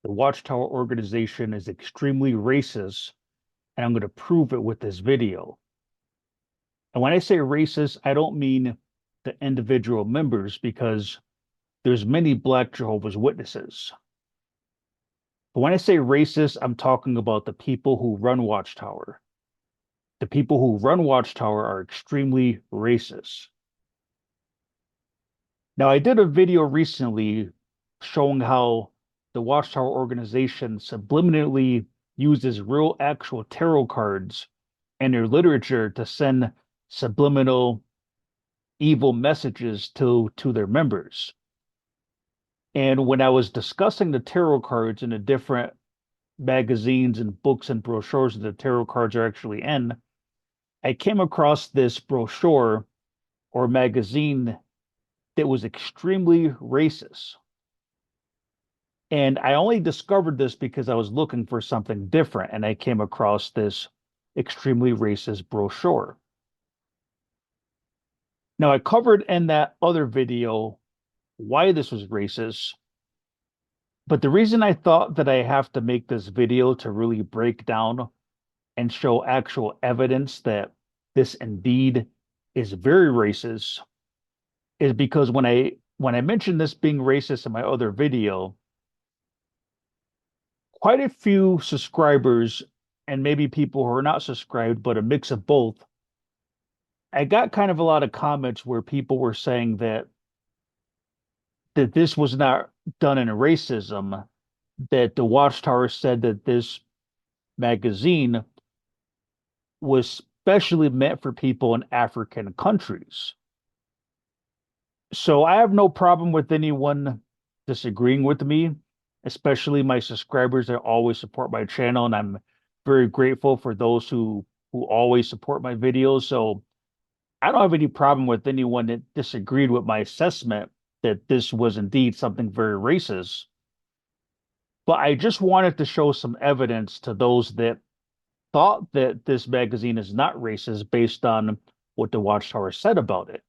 The Watchtower organization is extremely racist, and I'm going to prove it with this video. And when I say racist, I don't mean the individual members because there's many Black Jehovah's Witnesses. But when I say racist, I'm talking about the people who run Watchtower. The people who run Watchtower are extremely racist. Now, I did a video recently showing how the Watchtower organization subliminally uses real actual tarot cards and their literature to send subliminal evil messages to their members. And when I was discussing the tarot cards in the different magazines and books and brochures that the tarot cards are actually in, I came across this brochure or magazine that was extremely racist. And I only discovered this because I was looking for something different and I came across this extremely racist brochure. Now, I covered in that other video why this was racist, but the reason I thought that I have to make this video to really break down and show actual evidence that this indeed is very racist is because when I mentioned this being racist in my other video, quite a few subscribers and maybe people who are not subscribed, but a mix of both. I got kind of a lot of comments where people were saying that this was not done in racism, that the Watchtower said that this magazine was specially meant for people in African countries. So I have no problem with anyone disagreeing with me, especially my subscribers that always support my channel, and I'm very grateful for those who always support my videos. So I don't have any problem with anyone that disagreed with my assessment that this was indeed something very racist. But I just wanted to show some evidence to those that thought that this magazine is not racist based on what the Watchtower said about it.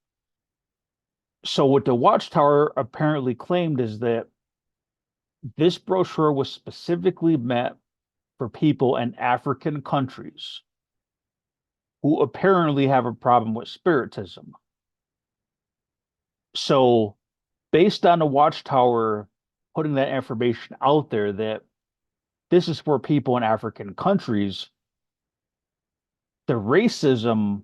So what the Watchtower apparently claimed is that this brochure was specifically meant for people in African countries who apparently have a problem with spiritism. So, based on the Watchtower putting that information out there that this is for people in African countries, the racism,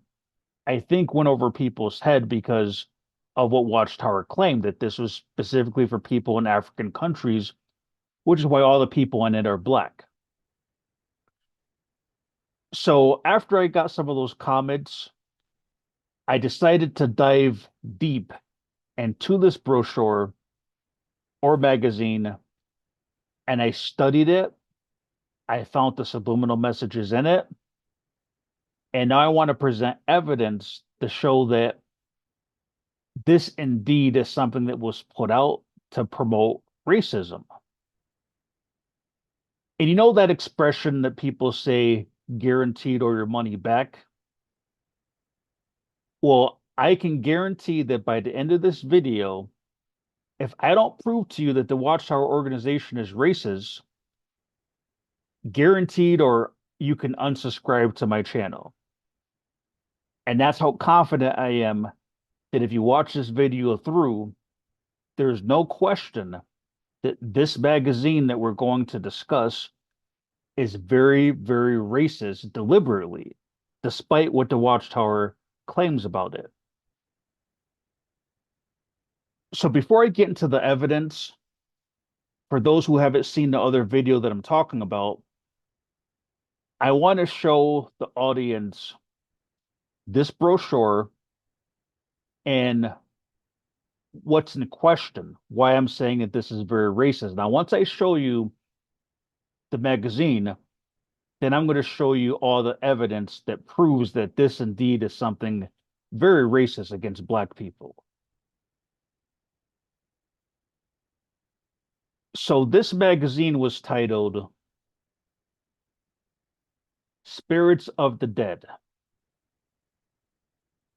I think, went over people's head because of what Watchtower claimed that this was specifically for people in African countries, which is why all the people in it are black. So after I got some of those comments, I decided to dive deep into this brochure or magazine and I studied it. I found the subliminal messages in it. And now I want to present evidence to show that this indeed is something that was put out to promote racism. And you know that expression that people say, guaranteed or your money back? Well, I can guarantee that by the end of this video, if I don't prove to you that the Watchtower organization is racist, guaranteed or you can unsubscribe to my channel. And that's how confident I am that if you watch this video through, there's no question that this magazine that we're going to discuss is very, very racist deliberately, despite what the Watchtower claims about it. So before I get into the evidence, for those who haven't seen the other video that I'm talking about, I want to show the audience this brochure and what's in question, why I'm saying that this is very racist. Now, once I show you the magazine, then I'm going to show you all the evidence that proves that this indeed is something very racist against Black people. So this magazine was titled Spirits of the Dead.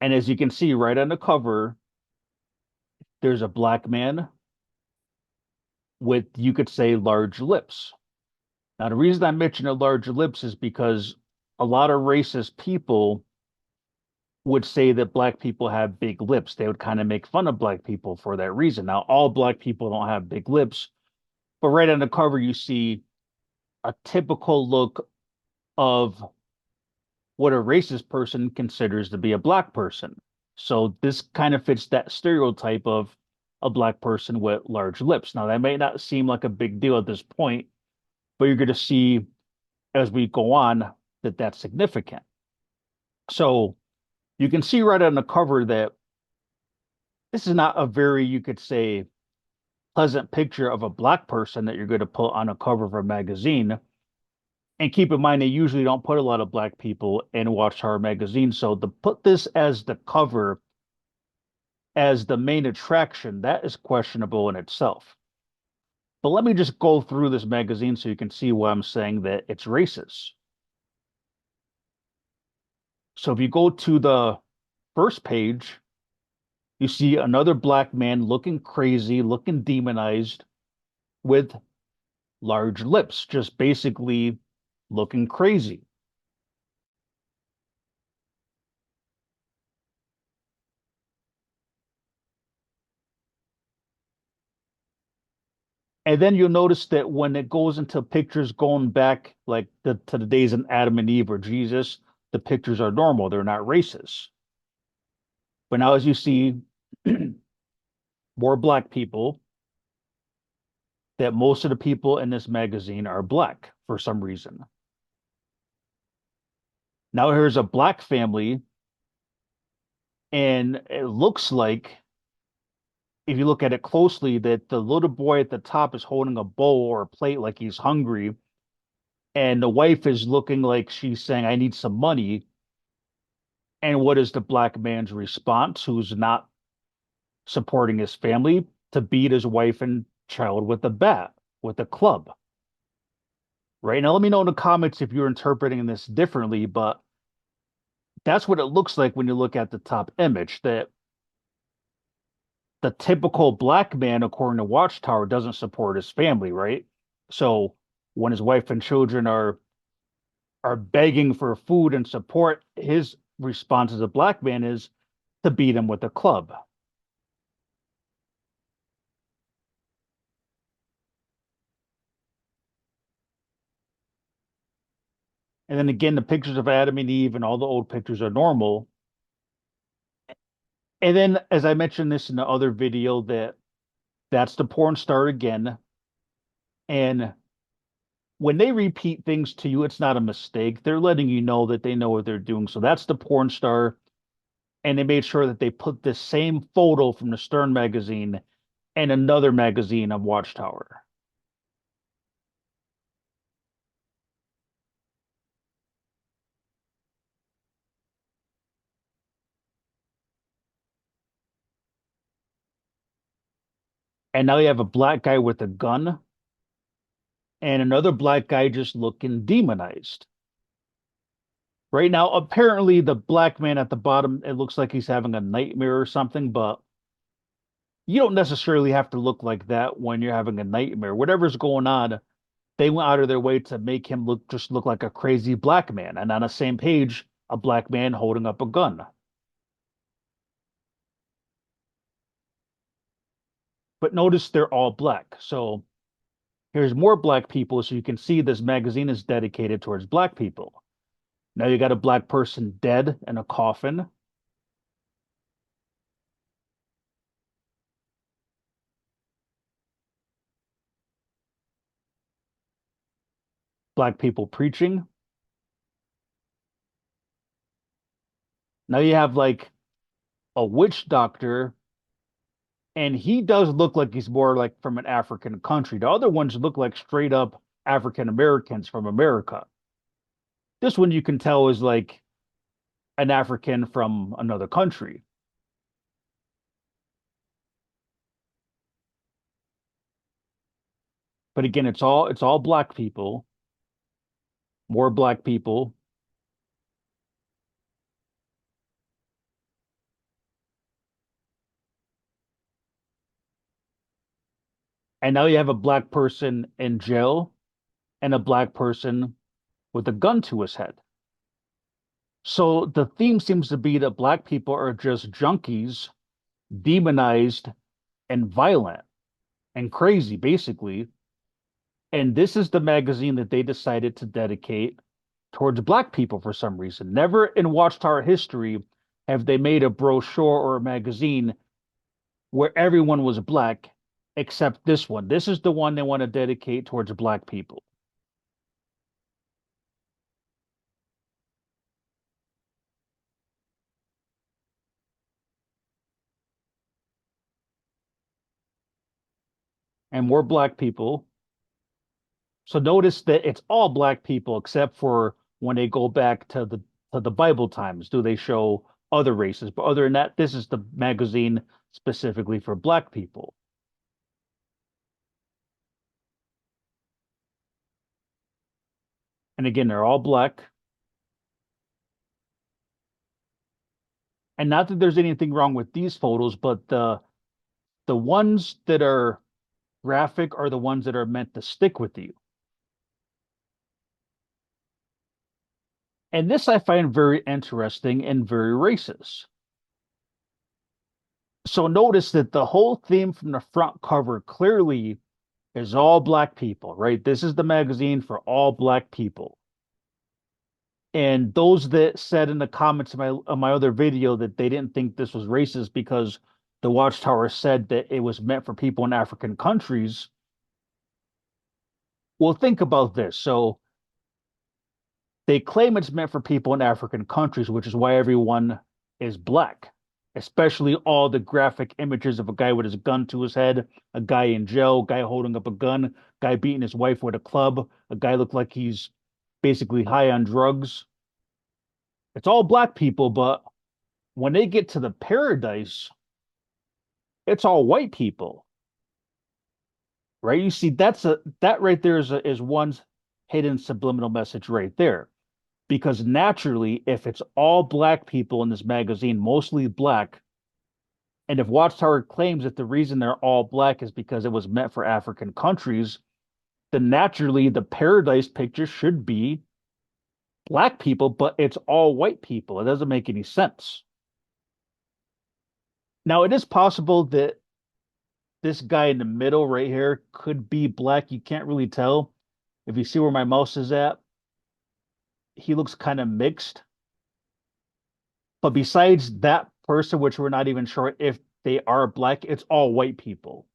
And as you can see right on the cover, there's a black man with, you could say, large lips. Now, the reason I mention the large lips is because a lot of racist people would say that black people have big lips. They would kind of make fun of black people for that reason. Now, all black people don't have big lips, but right on the cover, you see a typical look of what a racist person considers to be a black person. So this kind of fits that stereotype of a black person with large lips. Now, that may not seem like a big deal at this point, but you're going to see as we go on that that's significant. So you can see right on the cover that this is not a very, you could say, pleasant picture of a black person that you're going to put on a cover of a magazine. And keep in mind, they usually don't put a lot of black people in Watchtower magazine. So to put this as the cover, as the main attraction, that is questionable in itself. But let me just go through this magazine so you can see why I'm saying that it's racist. So if you go to the first page, you see another black man looking crazy, looking demonized with large lips, just basically looking crazy. And then you'll notice that when it goes into pictures going back like to the days of Adam and Eve or Jesus, the pictures are normal. They're not racist. But now as you see more black people, that most of the people in this magazine are black for some reason. Now here's a black family, and it looks like, if you look at it closely, that the little boy at the top is holding a bowl or a plate like he's hungry, and the wife is looking like she's saying, I need some money. And what is the black man's response, who's not supporting his family? To beat his wife and child with a bat, with a club. Right now, let me know in the comments if you're interpreting this differently, but that's what it looks like when you look at the top image. That the typical black man, according to Watchtower, doesn't support his family, right? So when his wife and children are begging for food and support, his response as a black man is to beat him with a club. And then again, the pictures of Adam and Eve and all the old pictures are normal. And then, as I mentioned this in the other video, that's the porn star again. And when they repeat things to you, it's not a mistake. They're letting you know that they know what they're doing. So that's the porn star. And they made sure that they put the same photo from the Stern magazine and another magazine of Watchtower. And now you have a black guy with a gun and another black guy just looking demonized. Right now, apparently, the black man at the bottom, it looks like he's having a nightmare or something, but you don't necessarily have to look like that when you're having a nightmare. Whatever's going on, they went out of their way to make him look like a crazy black man. And on the same page, a black man holding up a gun. But notice they're all black. So here's more black people. So you can see this magazine is dedicated towards black people. Now you got a black person dead in a coffin. Black people preaching. Now you have like a witch doctor, and he does look like he's more like from an African country. The other ones look like straight up African Americans from America. This one you can tell is like an African from another country. But again, it's all black people, more black people. And now you have a black person in jail and a black person with a gun to his head. So the theme seems to be that black people are just junkies, demonized, and violent and crazy, basically. And this is the magazine that they decided to dedicate towards black people for some reason. Never in Watchtower history have they made a brochure or a magazine where everyone was black except this one. This is the one they want to dedicate towards black people. And more black people. So notice that it's all black people except for when they go back to the Bible times. Do they show other races? But other than that, this is the magazine specifically for black people. And again, they're all black. And not that there's anything wrong with these photos, but the ones that are graphic are the ones that are meant to stick with you. And this I find very interesting and very racist. So notice that the whole theme from the front cover clearly is all black people, right? This is the magazine for all black people. And those that said in the comments of my other video that they didn't think this was racist because the Watchtower said that it was meant for people in African countries. Well, think about this. So they claim it's meant for people in African countries, which is why everyone is black, especially all the graphic images of a guy with his gun to his head, a guy in jail, a guy holding up a gun, a guy beating his wife with a club, a guy look like he's basically high on drugs. It's all black people, but when they get to the paradise, it's all white people, right? You see, that right there is one hidden subliminal message right there. Because naturally, if it's all black people in this magazine, mostly black, and if Watchtower claims that the reason they're all black is because it was meant for African countries, then naturally the paradise picture should be black people, but it's all white people. It doesn't make any sense. Now, it is possible that this guy in the middle right here could be black. You can't really tell. If you see where my mouse is at, he looks kind of mixed. But besides that person, which we're not even sure if they are black, it's all white people.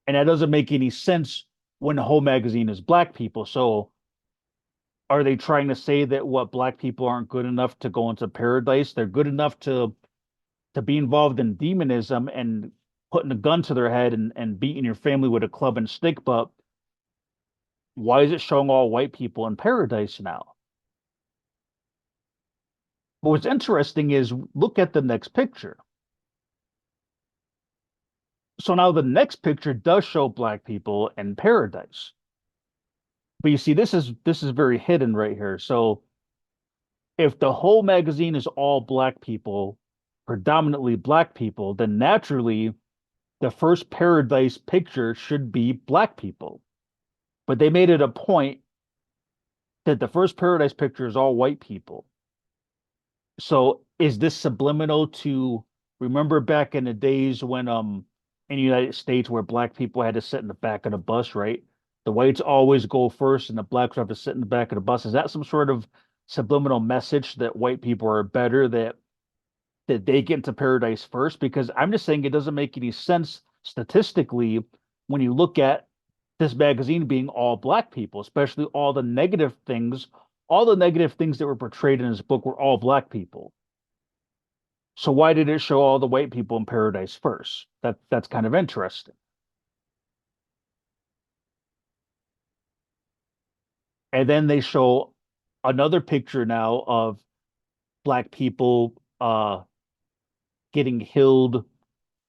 And that doesn't make any sense when the whole magazine is black people. So are they trying to say that what black people aren't good enough to go into paradise? They're good enough to be involved in demonism and putting a gun to their head and beating your family with a club and stick, but why is it showing all white people in paradise now? But what's interesting is look at the next picture. So now the next picture does show black people in paradise. But you see, this is very hidden right here. So if the whole magazine is all black people, predominantly black people, then naturally the first paradise picture should be black people. But they made it a point that the first paradise picture is all white people. So is this subliminal to remember back in the days when in the United States where black people had to sit in the back of the bus, right? The whites always go first and the blacks have to sit in the back of the bus. Is that some sort of subliminal message that white people are better, that they get into paradise first? Because I'm just saying it doesn't make any sense statistically when you look at this magazine being all black people, especially all the negative things that were portrayed in this book were all black people. So why did it show all the white people in paradise first? That's kind of interesting. And then they show another picture now of black people getting healed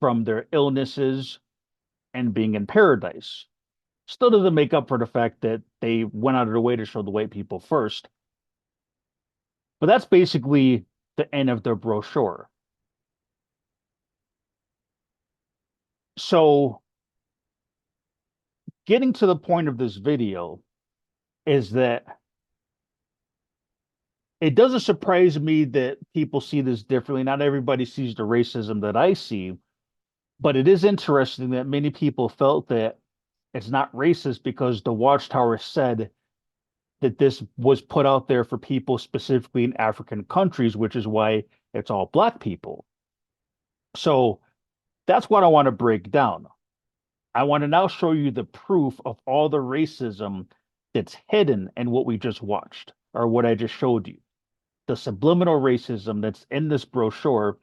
from their illnesses and being in paradise. Still doesn't make up for the fact that they went out of their way to show the white people first. But that's basically the end of their brochure. So getting to the point of this video is that it doesn't surprise me that people see this differently. Not everybody sees the racism that I see, but it is interesting that many people felt that it's not racist because the Watchtower said that this was put out there for people specifically in African countries, which is why it's all black people. So that's what I want to break down. I want to now show you the proof of all the racism that's hidden in what we just watched or what I just showed you. The subliminal racism that's in this brochure,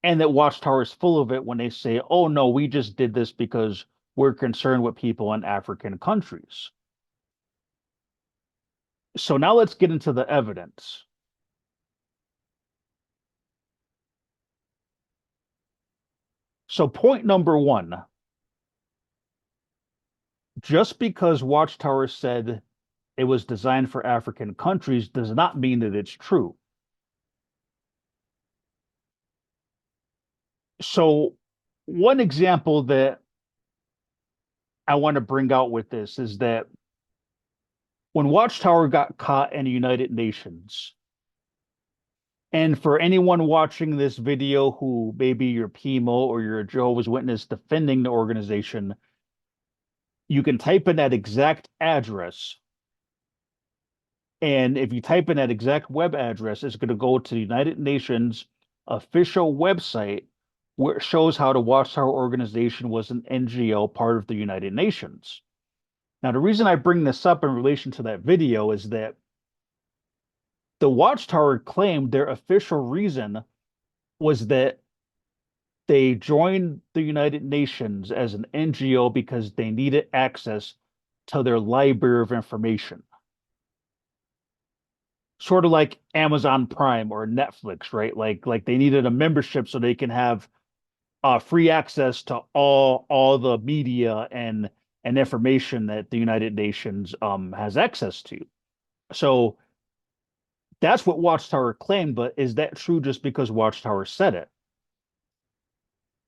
and that Watchtower is full of it when they say, oh no, we just did this because we're concerned with people in African countries. So now let's get into the evidence. So, point number one, just because Watchtower said it was designed for African countries does not mean that it's true. So, one example that I want to bring out with this is that when Watchtower got caught in the United Nations, and for anyone watching this video who maybe you're PMO or you're a Jehovah's Witness defending the organization, you can type in that exact address. And if you type in that exact web address, it's going to go to the United Nations official website where it shows how the Watchtower organization was an NGO part of the United Nations. Now, the reason I bring this up in relation to that video is that the Watchtower claimed their official reason was that they joined the United Nations as an NGO because they needed access to their library of information. Sort of like Amazon Prime or Netflix, right? Like they needed a membership so they can have free access to all the media and information that the United Nations has access to. So that's what Watchtower claimed, but is that true just because Watchtower said it?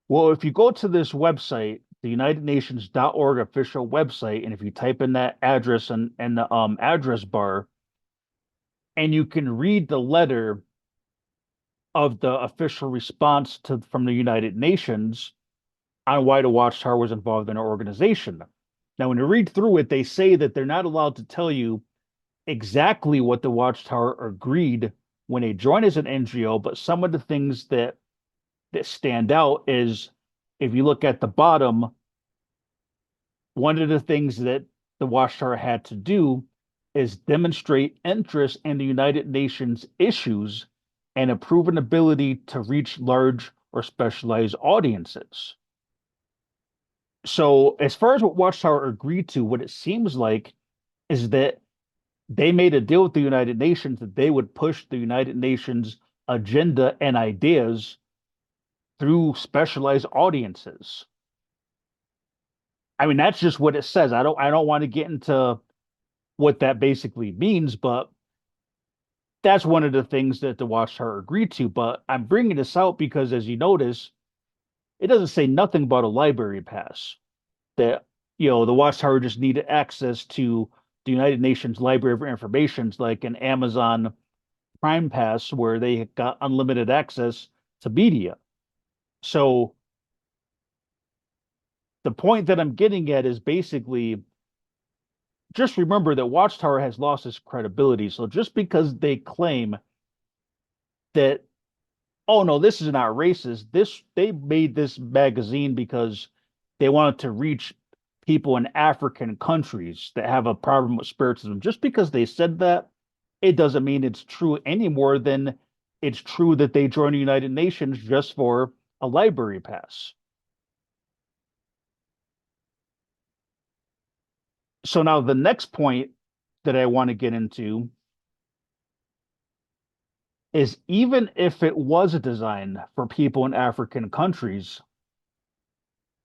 Well, if you go to this website, the UnitedNations.org official website, and if you type in that address and the address bar, and you can read the letter of the official response to from the United Nations on why the Watchtower was involved in our organization. Now, when you read through it, they say that they're not allowed to tell you exactly what the Watchtower agreed when they joined as an NGO, but some of the things that stand out is if you look at the bottom, one of the things that the Watchtower had to do is demonstrate interest in the United Nations issues and a proven ability to reach large or specialized audiences. So, as far as what Watchtower agreed to, what it seems like is that they made a deal with the United Nations that they would push the United Nations agenda and ideas through specialized audiences. I mean, that's just what it says. I don't want to get into what that basically means, but that's one of the things that the Watchtower agreed to. But I'm bringing this out because, as you notice, it doesn't say nothing about a library pass. That the Watchtower just needed access to the United Nations Library of Information, like an Amazon Prime Pass, where they got unlimited access to media. So the point that I'm getting at is basically just remember that Watchtower has lost its credibility. So just because they claim that, oh no, this is not racist, they made this magazine because they wanted to reach people in African countries that have a problem with spiritism. Just because they said that, it doesn't mean it's true any more than it's true that they joined the United Nations just for a library pass. So now the next point that I want to get into is even if it was designed for people in African countries,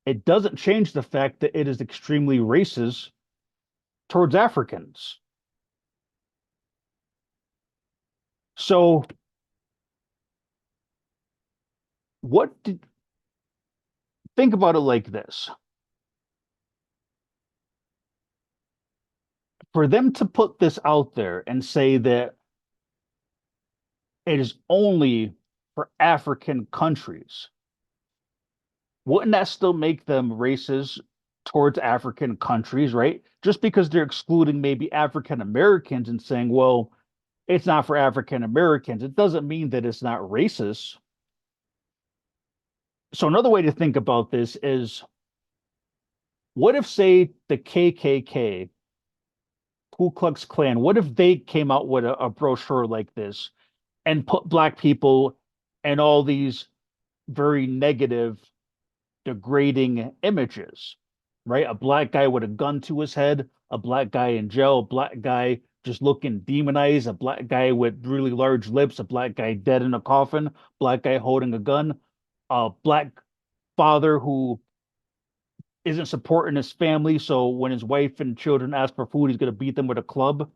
it doesn't change the fact that it is extremely racist towards Africans. So, what did, think about it like this. For them to put this out there and say that it is only for African countries, wouldn't that still make them racist towards African countries, right? Just because they're excluding maybe African Americans and saying, well, it's not for African Americans, it doesn't mean that it's not racist. So another way to think about this is, what if, say, the KKK, Ku Klux Klan, what if they came out with a brochure like this and put black people and all these very negative, degrading images, right? A black guy with a gun to his head, a black guy in jail, a black guy just looking demonized, a black guy with really large lips, a black guy dead in a coffin, black guy holding a gun, a black father who isn't supporting his family. So when his wife and children ask for food, he's going to beat them with a club.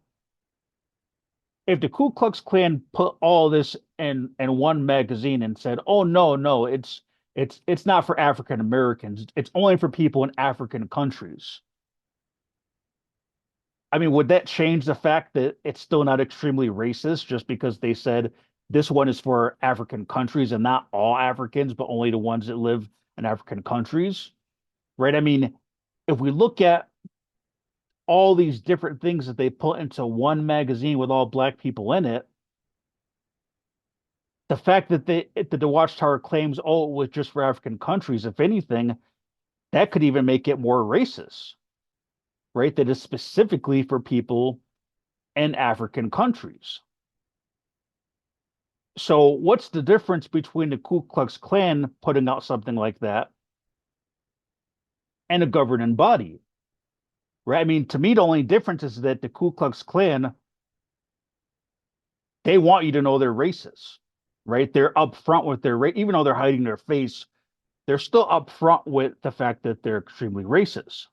If the Ku Klux Klan put all this in one magazine and said, "Oh no, no, it's not for African Americans. It's only for people in African countries." I mean, would that change the fact that it's still not extremely racist just because they said this one is for African countries and not all Africans, but only the ones that live in African countries? Right? I mean, if we look at all these different things that they put into one magazine with all black people in it, the fact that the Watchtower claims, oh, it was just for African countries, if anything, that could even make it more racist, right? That is specifically for people in African countries. So what's the difference between the Ku Klux Klan putting out something like that and a governing body? Right? I mean, to me, the only difference is that the Ku Klux Klan, they want you to know they're racist, right? They're upfront with their race, even though they're hiding their face, they're still upfront with the fact that they're extremely racist.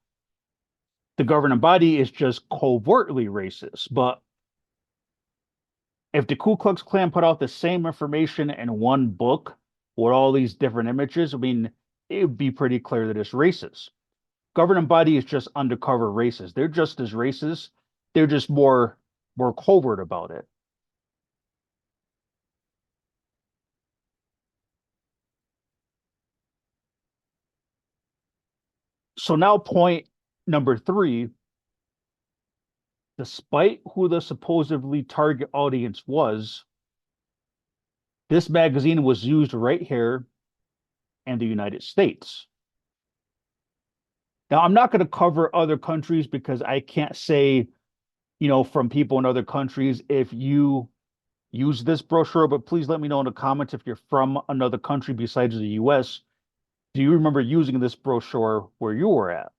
The governing body is just covertly racist. But if the Ku Klux Klan put out the same information in one book with all these different images, I mean, it would be pretty clear that it's racist. Governing body is just undercover racist. They're just as racist. They're just more covert about it. So now point number three, despite who the supposedly target audience was, this magazine was used right here in the United States. Now, I'm not going to cover other countries because I can't say, from people in other countries if you use this brochure, but please let me know in the comments if you're from another country besides the US. Do you remember using this brochure where you were at?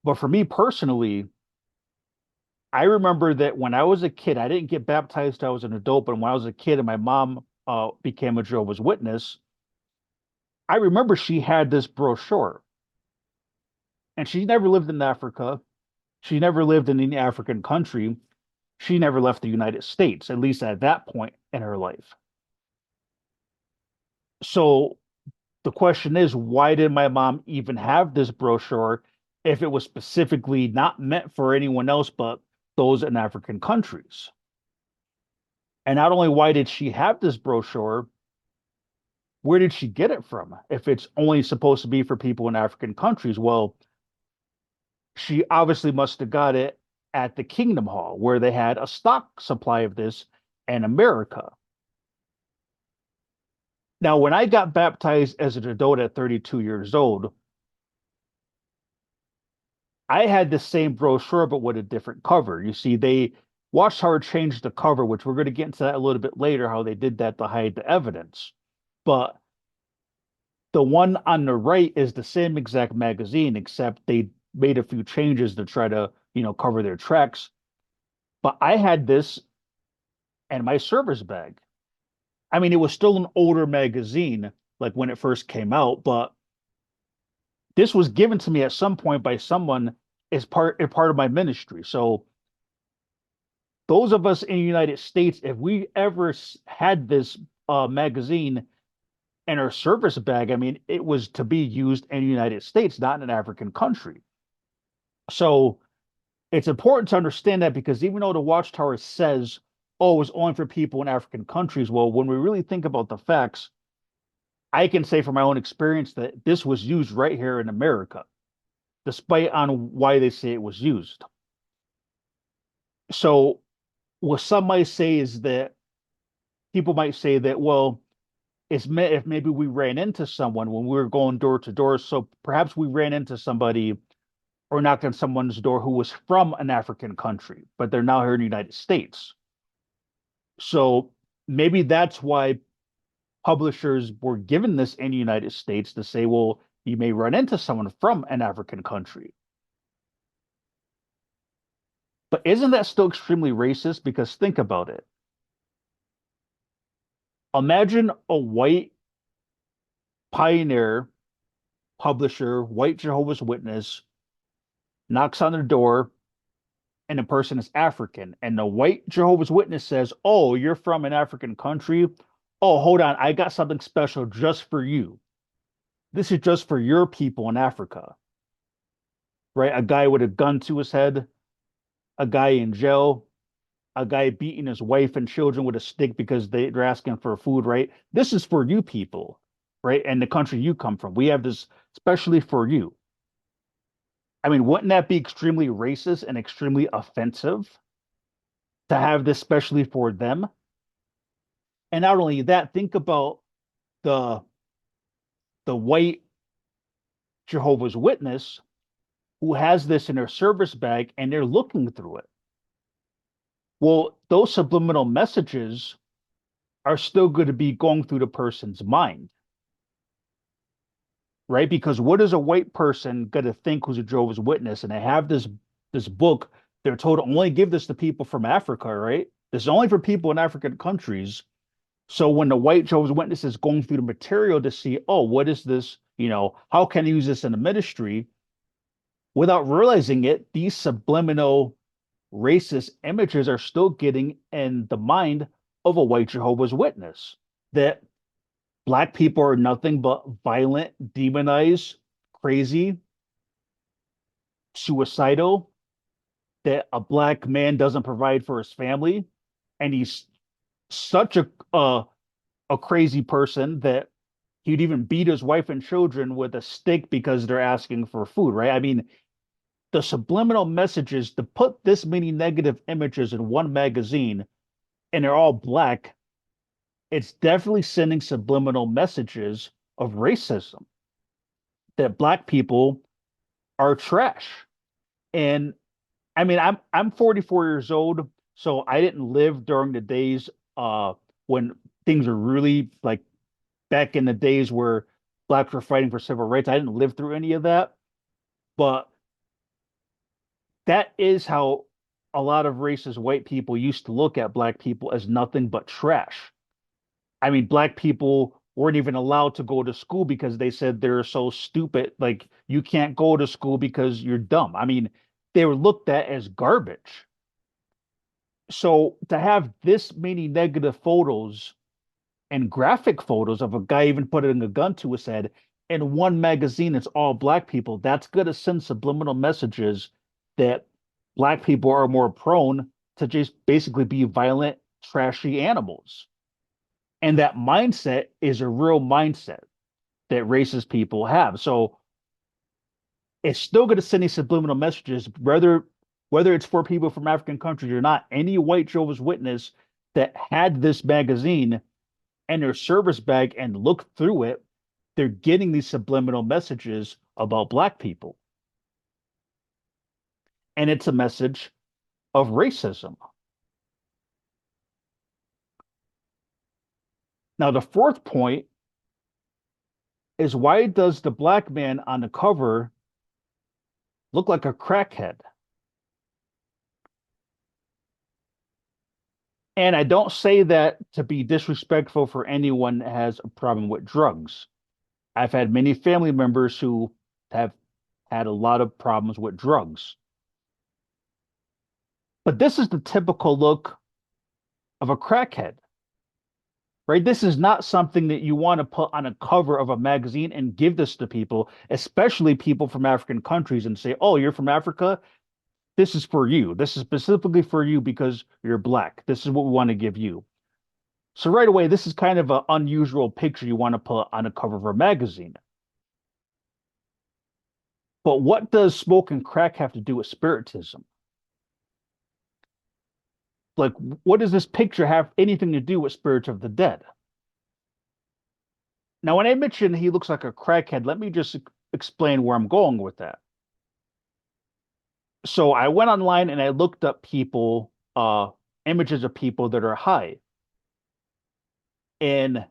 But for me personally, I remember that when I was a kid, I didn't get baptized till I was an adult, but when I was a kid and my mom became a Jehovah's Witness, I remember she had this brochure and she never lived in Africa. She never lived in any African country. She never left the United States, at least at that point in her life. So the question is, why did my mom even have this brochure if it was specifically not meant for anyone else but those in African countries? And not only why did she have this brochure, where did she get it from? If it's only supposed to be for people in African countries, well, she obviously must have got it at the Kingdom Hall, where they had a stock supply of this in America. Now, when I got baptized as an adult at 32 years old, I had the same brochure, but with a different cover. You see, Watchtower changed the cover, which we're going to get into that a little bit later, how they did that to hide the evidence. But the one on the right is the same exact magazine, except they made a few changes to try to, cover their tracks. But I had this in my service bag. I mean, it was still an older magazine, like when it first came out, but this was given to me at some point by someone as part of my ministry. So those of us in the United States, if we ever had this magazine in our service bag, I mean, it was to be used in the United States, not in an African country. So It's important to understand that because even though the Watchtower says, oh, it's only for people in African countries, well, when we really think about the facts, I can say from my own experience that this was used right here in America, despite on why they say it was used. So what some might say is that people might say that, well, if maybe we ran into someone when we were going door to door, so perhaps we ran into somebody or knocked on someone's door who was from an African country, but they're now here in the United States. So maybe that's why publishers were given this in the United States to say, well, you may run into someone from an African country. But isn't that still extremely racist? Because think about it. Imagine a white pioneer, publisher, white Jehovah's Witness knocks on their door and the person is African. And the white Jehovah's Witness says, oh, you're from an African country. Oh, hold on. I got something special just for you. This is just for your people in Africa, right? A guy with a gun to his head, a guy in jail, a guy beating his wife and children with a stick because they're asking for food, right? This is for you people, right? And the country you come from. We have this especially for you. I mean, wouldn't that be extremely racist and extremely offensive to have this especially for them? And not only that, think about the the white Jehovah's Witness who has this in their service bag and they're looking through it. Well, those subliminal messages are still going to be going through the person's mind, right? Because what is a white person going to think who's a Jehovah's Witness? And they have this book. They're told to only give this to people from Africa, right? This is only for people in African countries. So when the white Jehovah's Witness is going through the material to see, oh, what is this? How can I use this in the ministry? Without realizing it, these subliminal racist images are still getting in the mind of a white Jehovah's Witness that Black people are nothing but violent, demonized, crazy, suicidal, that a Black man doesn't provide for his family. And he's such a crazy person that he'd even beat his wife and children with a stick because they're asking for food, right? I mean, the subliminal messages to put this many negative images in one magazine and they're all Black, it's definitely sending subliminal messages of racism that Black people are trash. And I mean, I'm 44 years old, so I didn't live during the days when things are really like back in the days where Blacks were fighting for civil rights. I didn't live through any of that, but that is how a lot of racist white people used to look at Black people as nothing but trash. I mean, Black people weren't even allowed to go to school because they said they're so stupid. Like, you can't go to school because you're dumb. I mean, they were looked at as garbage. So to have this many negative photos and graphic photos of a guy even putting a gun to his head in one magazine, it's all Black people, that's going to send subliminal messages that Black people are more prone to just basically be violent, trashy animals. And that mindset is a real mindset that racist people have. So it's still going to send these subliminal messages, whether it's for people from African countries or not. Any white Jehovah's Witness that had this magazine and their service bag and looked through it, they're getting these subliminal messages about Black people. And it's a message of racism. Now, the fourth point is, why does the Black man on the cover look like a crackhead? And I don't say that to be disrespectful for anyone that has a problem with drugs. I've had many family members who have had a lot of problems with drugs. But this is the typical look of a crackhead, right? This is not something that you want to put on a cover of a magazine and give this to people, especially people from African countries, and say, oh, you're from Africa? this is for you. This is specifically for you because you're black. This is what we want to give you. So right away, this is kind of an unusual picture you want to put on a cover of a magazine. But what does smoke and crack have to do with spiritism? Like, what does this picture have anything to do with spirits of the dead? Now, when I mentioned he looks like a crackhead, let me just explain where I'm going with that. So I went online and I looked up people, images of people that are high. And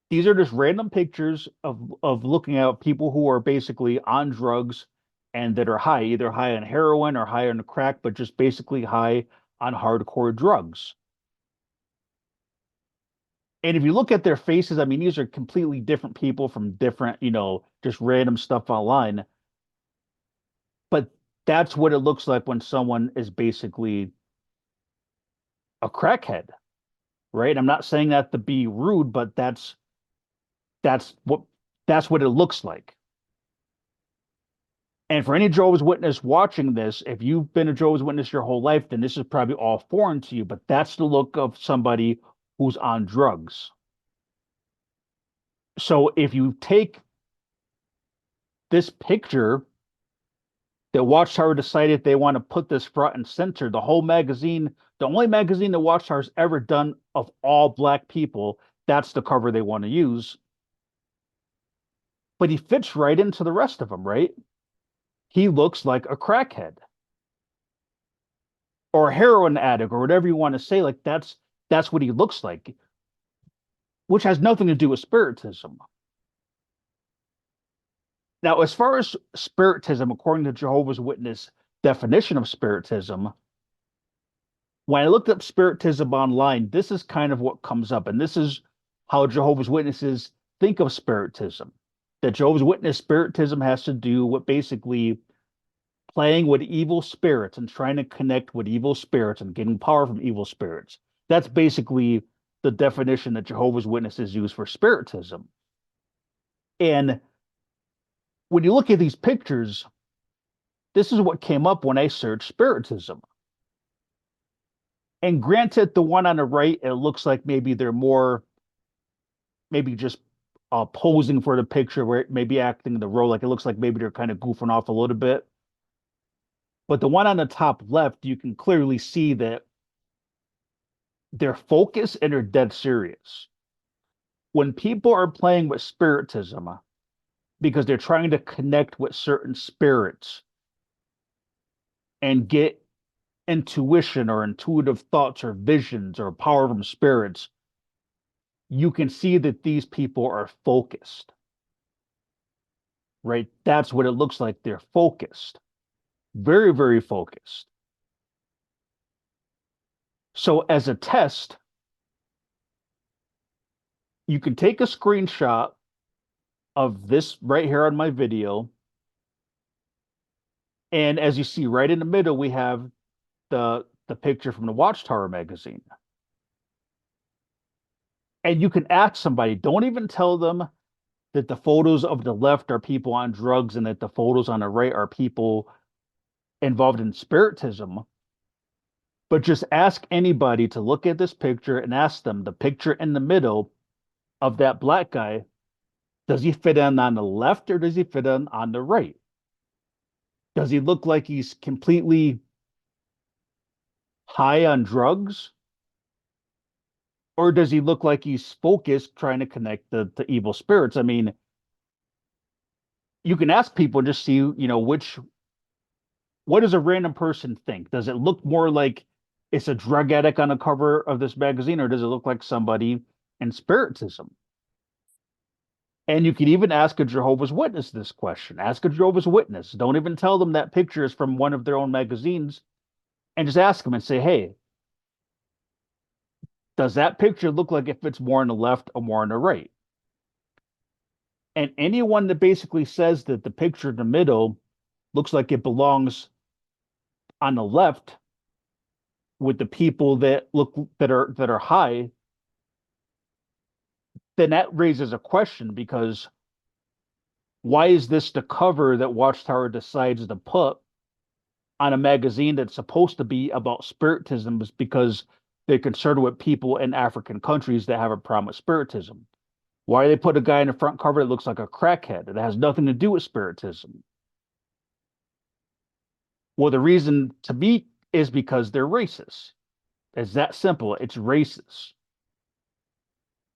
these are just random pictures of looking at people who are basically on drugs and that are high, either high on heroin or high on crack, but just basically high on hardcore drugs. And if you look at their faces, I mean, these are completely different people from different, just random stuff online. But that's what it looks like when someone is basically a crackhead, right? I'm not saying that to be rude, but that's what that's what it looks like. And for any Jehovah's Witness watching this, if you've been a Jehovah's Witness your whole life, then this is probably all foreign to you, but that's the look of somebody who's on drugs. So if you take this picture that Watchtower decided they want to put this front and center, the whole magazine, the only magazine that Watchtower's ever done of all black people, that's the cover they want to use. But he fits right into the rest of them, right? He looks like a crackhead or a heroin addict or whatever you want to say. Like that's what he looks like, which has nothing to do with spiritism. Now, as far as spiritism, according to Jehovah's Witness definition of spiritism, when I looked up spiritism online, this is kind of what comes up, and this is how Jehovah's Witnesses think of spiritism. That Jehovah's Witness spiritism has to do with basically playing with evil spirits and trying to connect with evil spirits and getting power from evil spirits. That's basically the definition that Jehovah's Witnesses use for spiritism. And when you look at these pictures, this is what came up when I searched spiritism. And granted, the one on the right, it looks like maybe they're more, maybe just posing for the picture, where maybe acting the role. Like it looks like maybe they're kind of goofing off a little bit. But the one on the top left, you can clearly see that they're focused and they're dead serious. When people are playing with spiritism because they're trying to connect with certain spirits and get intuition or intuitive thoughts or visions or power from spirits, you can see that these people are focused, right? That's what it looks like. They're focused, very, very focused. So, as a test, you can take a screenshot of this right here on my video. And as you see right in the middle, we have the picture from the Watchtower magazine. And you can ask somebody, don't even tell them that the photos of the left are people on drugs and that the photos on the right are people involved in spiritism. But just ask anybody to look at this picture and ask them the picture in the middle of that black guy, does he fit in on the left or does he fit in on the right? Does he look like he's completely high on drugs? Or does he look like he's focused trying to connect the evil spirits? I mean, you can ask people and just see, what does a random person think? Does it look more like it's a drug addict on the cover of this magazine, or does it look like somebody in spiritism? And you can even ask a Jehovah's Witness this question. Ask a Jehovah's Witness. Don't even tell them that picture is from one of their own magazines, and just ask them and say, hey, does that picture look like it fits more on the left or more on the right? And anyone that basically says that the picture in the middle looks like it belongs on the left with the people that are high, then that raises a question, because why is this the cover that Watchtower decides to put on a magazine that's supposed to be about spiritism is because they're concerned with people in African countries that have a problem with spiritism. Why do they put a guy in the front cover that looks like a crackhead? That has nothing to do with spiritism. Well, the reason to me is because they're racist. It's that simple. It's racist.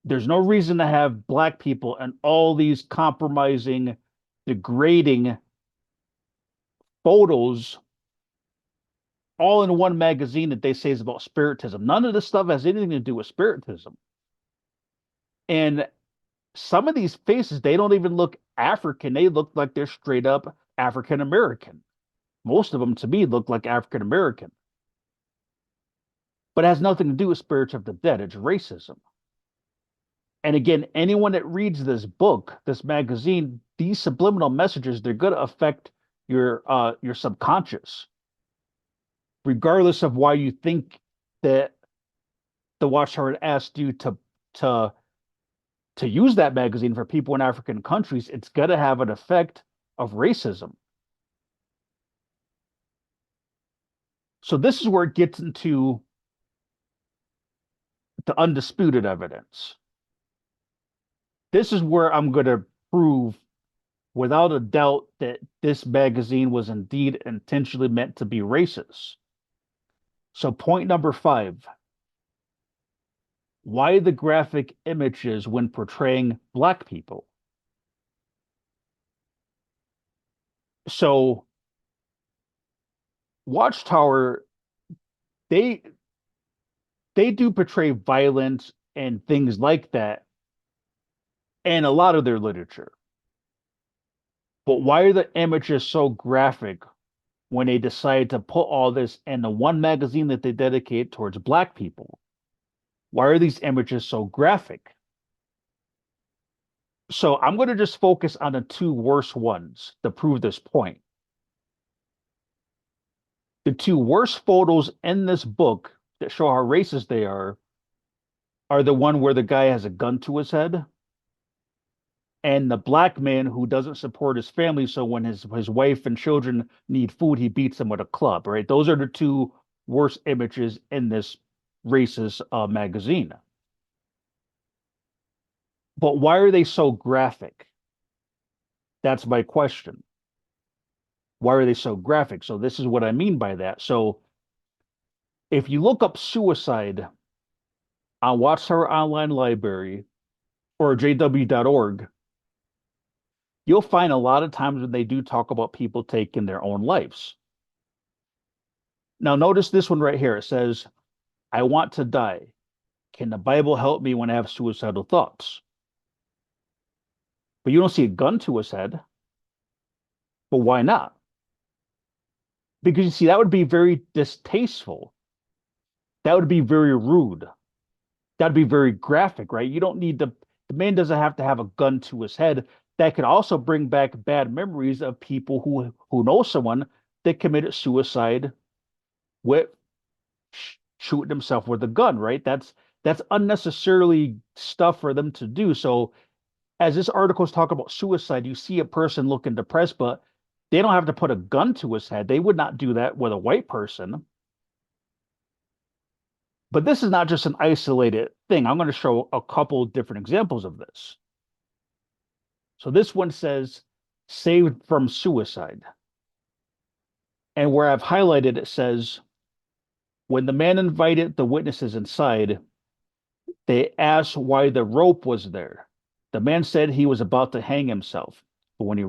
There's no reason to have black people and all these compromising, degrading photos all in one magazine that they say is about spiritism. None of this stuff has anything to do with spiritism. And some of these faces, they don't even look African. They look like they're straight up African American. Most of them, to me, look like African American. But it has nothing to do with spirits of the dead. It's racism. And again, anyone that reads this book, this magazine, these subliminal messages, they're going to affect your subconscious, regardless of why you think that the Watchtower asked you to use that magazine for people in African countries. It's going to have an effect of racism. So this is where it gets into the undisputed evidence. This is where I'm going to prove without a doubt that this magazine was indeed intentionally meant to be racist. So point number 5, why the graphic images when portraying black people? So Watchtower, they they do portray violence and things like that in a lot of their literature. But why are the images so graphic when they decide to put all this in the one magazine that they dedicate towards black people? Why are these images so graphic? So I'm going to just focus on the 2 worst ones to prove this point. The 2 worst photos in this book that show how racist they are the one where the guy has a gun to his head and the black man who doesn't support his family. So when his wife and children need food, he beats them with a club, right? Those are the 2 worst images in this racist magazine. But why are they so graphic? That's my question. Why are they so graphic? So this is what I mean by that. So if you look up suicide on Watchtower Online Library or jw.org, you'll find a lot of times when they do talk about people taking their own lives. Now, notice this one right here. It says, I want to die. Can the Bible help me when I have suicidal thoughts? But you don't see a gun to his head. But why not? Because you see, that would be very distasteful. That would be very rude. That'd be very graphic, right? You don't need the man doesn't have to have a gun to his head. That could also bring back bad memories of people who know someone that committed suicide with shooting himself with a gun, right? That's unnecessarily stuff for them to do. So as this article is talking about suicide, you see a person looking depressed, but they don't have to put a gun to his head. They would not do that with a white person. But this is not just an isolated thing. I'm going to show a couple different examples of this. So this one says, saved from suicide. And where I've highlighted, it says, when the man invited the witnesses inside, they asked why the rope was there. The man said he was about to hang himself. But when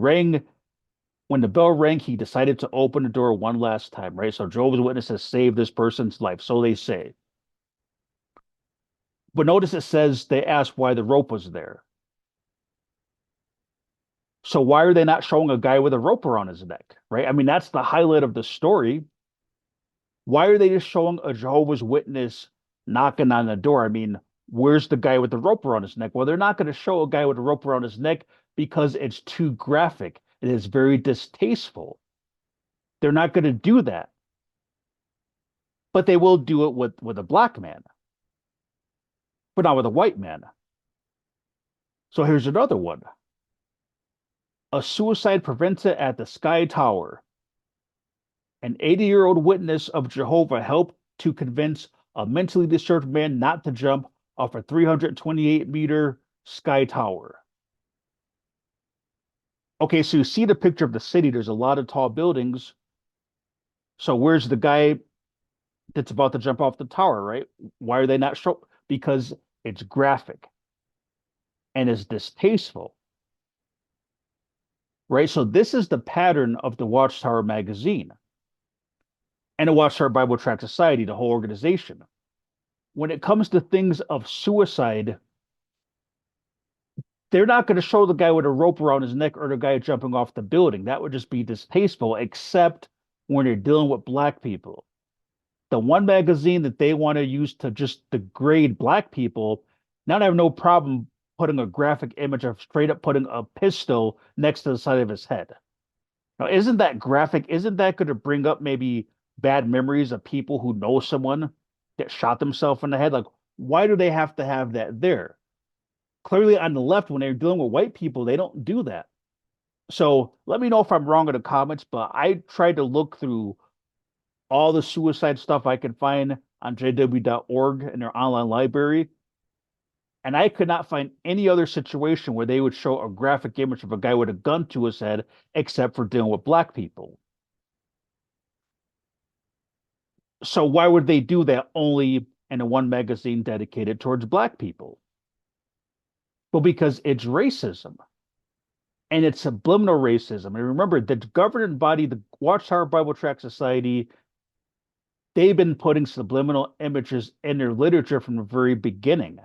the bell rang, he decided to open the door one last time, right? So Jehovah's Witnesses saved this person's life, so they say. But notice it says they asked why the rope was there. So why are they not showing a guy with a rope around his neck, right? I mean, that's the highlight of the story. Why are they just showing a Jehovah's Witness knocking on the door? I mean, where's the guy with the rope around his neck? Well, they're not going to show a guy with a rope around his neck because it's too graphic. It is very distasteful. They're not going to do that. But they will do it with a black man, but not with a white man. So here's another one. A suicide prevented at the Sky Tower. An 80-year-old witness of Jehovah helped to convince a mentally disturbed man not to jump off a 328-meter sky tower. Okay, so you see the picture of the city. There's a lot of tall buildings. So where's the guy that's about to jump off the tower, right? Why are they not show? Because it's graphic and it's distasteful, right? So this is the pattern of the Watchtower magazine and the Watchtower Bible Tract Society, the whole organization. When it comes to things of suicide, they're not going to show the guy with a rope around his neck or the guy jumping off the building. That would just be distasteful, except when they're dealing with black people. The one magazine that they want to use to just degrade black people, now I have no problem putting a graphic image of straight up putting a pistol next to the side of his head. Now, isn't that graphic? Isn't that going to bring up maybe bad memories of people who know someone that shot themselves in the head? Like, why do they have to have that there? Clearly, on the left, when they're dealing with white people, they don't do that. So let me know if I'm wrong in the comments, but I tried to look through all the suicide stuff I could find on jw.org in their online library. And I could not find any other situation where they would show a graphic image of a guy with a gun to his head, except for dealing with black people. So why would they do that only in a one magazine dedicated towards black people? Well, because it's racism and it's subliminal racism. And remember, the governing body, the Watchtower Bible Tract Society, they've been putting subliminal images in their literature from the very beginning,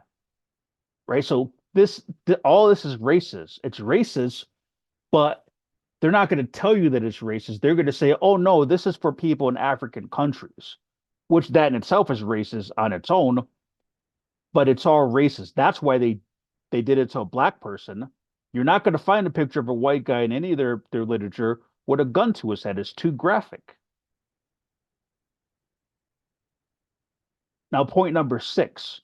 right? So all this is racist. It's racist, but they're not going to tell you that it's racist. They're going to say, "Oh no, this is for people in African countries," which that in itself is racist on its own, but it's all racist. That's why they did it to a black person. You're not going to find a picture of a white guy in any of their literature with a gun to his head. It's too graphic. Now, point number 6.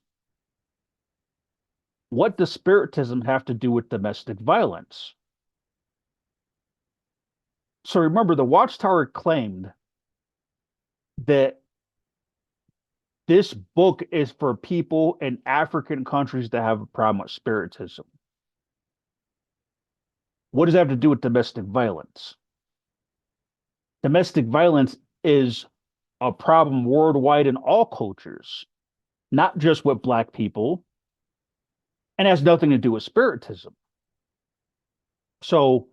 What does spiritism have to do with domestic violence? So remember, the Watchtower claimed that this book is for people in African countries that have a problem with spiritism. What does that have to do with domestic violence? Domestic violence is a problem worldwide in all cultures, not just with black people, and has nothing to do with spiritism. So,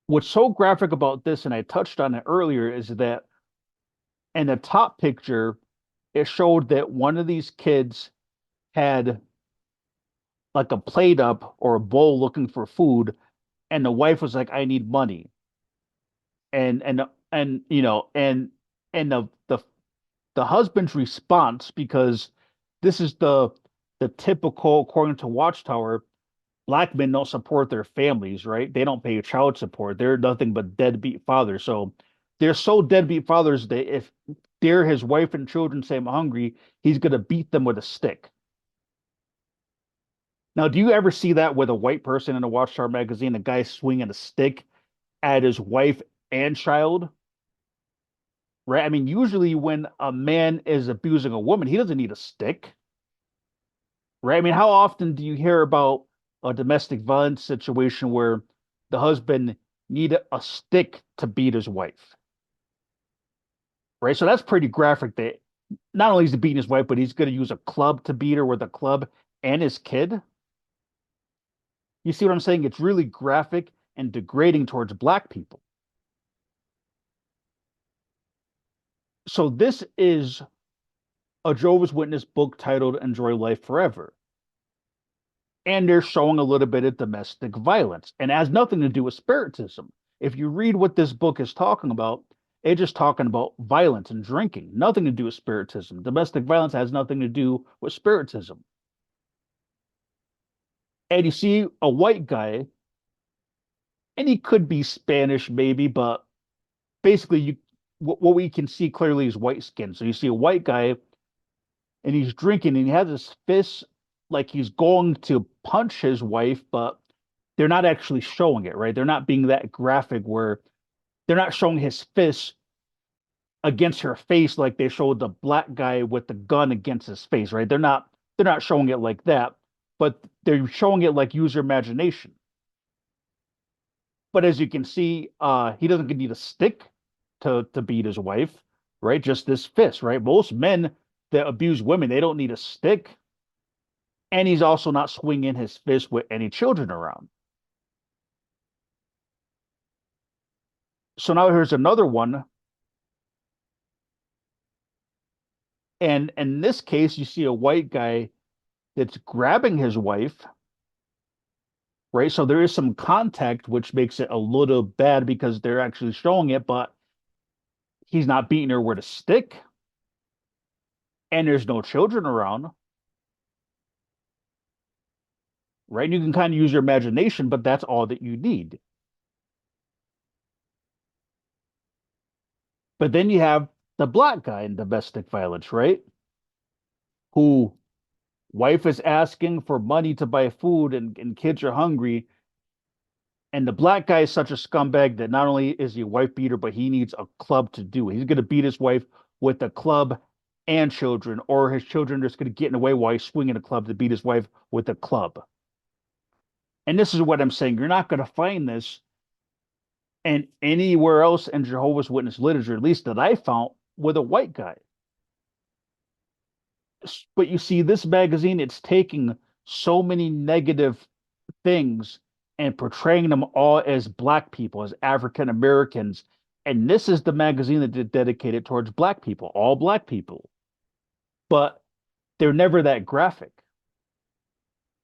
what's so graphic about this, and I touched on it earlier, is that in the top picture, it showed that one of these kids had like a plate up or a bowl looking for food, and the wife was like, "I need money," and you know, and the husband's response, because this is the typical, according to Watchtower, black men don't support their families, right? They don't pay child support. They're nothing but deadbeat fathers. So they're so deadbeat fathers that if they're his wife and children say I'm hungry, he's gonna beat them with a stick. Now, do you ever see that with a white person in a Watchtower magazine, a guy swinging a stick at his wife and child? Right? I mean, usually when a man is abusing a woman, he doesn't need a stick, right? I mean, how often do you hear about a domestic violence situation where the husband needed a stick to beat his wife, right? So that's pretty graphic that not only is he beating his wife, but he's going to use a club to beat her with a club and his kid. You see what I'm saying? It's really graphic and degrading towards black people. So this is a Jehovah's Witness book titled Enjoy Life Forever. And they're showing a little bit of domestic violence. And it has nothing to do with spiritism. If you read what this book is talking about, it's just talking about violence and drinking, nothing to do with spiritism. Domestic violence has nothing to do with spiritism. And you see a white guy, and he could be Spanish maybe, but basically what we can see clearly is white skin. So you see a white guy and he's drinking and he has his fists like he's going to punch his wife, but they're not actually showing it, right? They're not being that graphic where they're not showing his fists against her face, like they showed the black guy with the gun against his face, right? They're not showing it like that, but they're showing it like use your imagination. But as you can see, he doesn't need a stick to beat his wife, right? Just this fist, right? Most men that abuse women, they don't need a stick, and he's also not swinging his fist with any children around. So now here's another one, and in this case, you see a white guy that's grabbing his wife, right? So there is some contact, which makes it a little bad because they're actually showing it, but he's not beating her with a stick, and there's no children around, right? You can kind of use your imagination, but that's all that you need. But then you have the black guy in domestic violence, right? Who wife is asking for money to buy food and kids are hungry. And the black guy is such a scumbag that not only is he a wife beater, but he needs a club to do it. He's going to beat his wife with a club and children, or his children are just going to get in the way while he's swinging a club to beat his wife with a club. And this is what I'm saying. You're not going to find this and anywhere else in Jehovah's Witness literature, at least that I found, with a white guy. But you see, this magazine, it's taking so many negative things and portraying them all as black people, as African Americans. And this is the magazine that is dedicated towards black people, all black people. But they're never that graphic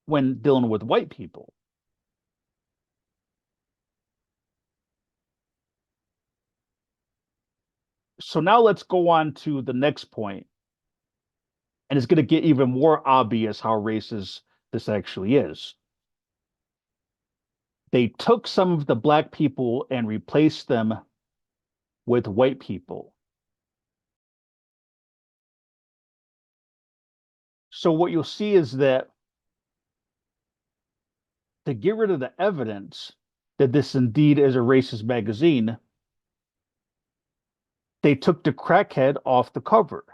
when dealing with white people. So now let's go on to the next point, and it's going to get even more obvious how racist this actually is. They took some of the black people and replaced them with white people. So what you'll see is that to get rid of the evidence that this indeed is a racist magazine, they took the crackhead off the cover.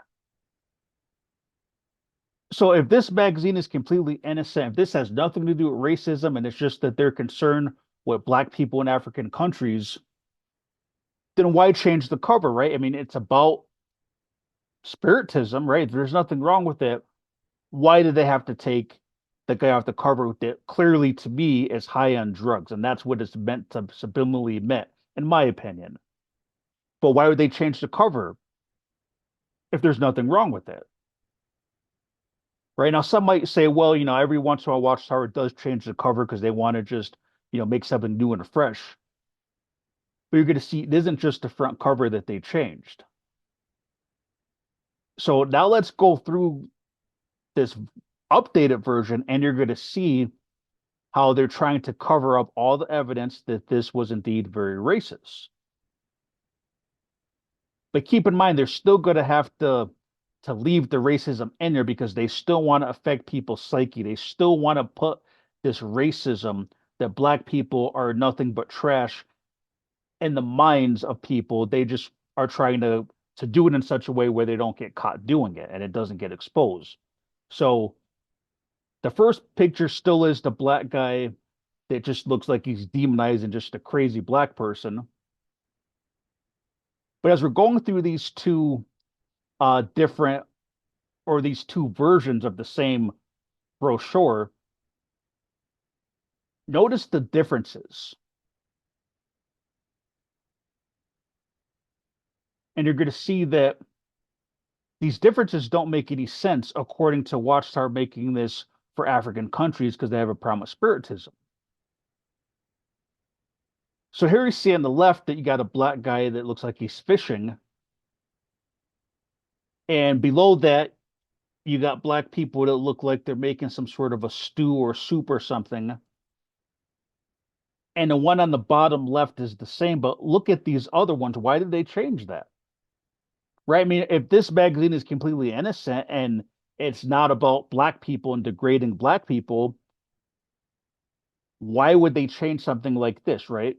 So if this magazine is completely innocent, if this has nothing to do with racism and it's just that they're concerned with black people in African countries, then why change the cover, right? I mean, it's about spiritism, right? There's nothing wrong with it. Why did they have to take the guy off the cover that clearly to me is high on drugs? And that's what it's meant to subliminally meant, in my opinion. But why would they change the cover if there's nothing wrong with it? Right now, some might say, well, every once in a while, Watchtower does change the cover because they want to just, make something new and fresh. But you're going to see it isn't just the front cover that they changed. So now let's go through this updated version, and you're going to see how they're trying to cover up all the evidence that this was indeed very racist. But keep in mind, they're still going to have to leave the racism in there because they still want to affect people's psyche. They still want to put this racism that black people are nothing but trash in the minds of people. They just are trying to do it in such a way where they don't get caught doing it and it doesn't get exposed. So the first picture still is the black guy that just looks like he's demonizing just a crazy black person. But as we're going through these two different or these two versions of the same brochure, notice the differences. And you're going to see that these differences don't make any sense according to Watchtower making this for African countries because they have a problem with spiritism. So here you see on the left that you got a black guy that looks like he's fishing. And below that, you got black people that look like they're making some sort of a stew or soup or something. And the one on the bottom left is the same, but look at these other ones. Why did they change that? Right? I mean, if this magazine is completely innocent and it's not about black people and degrading black people, why would they change something like this, right?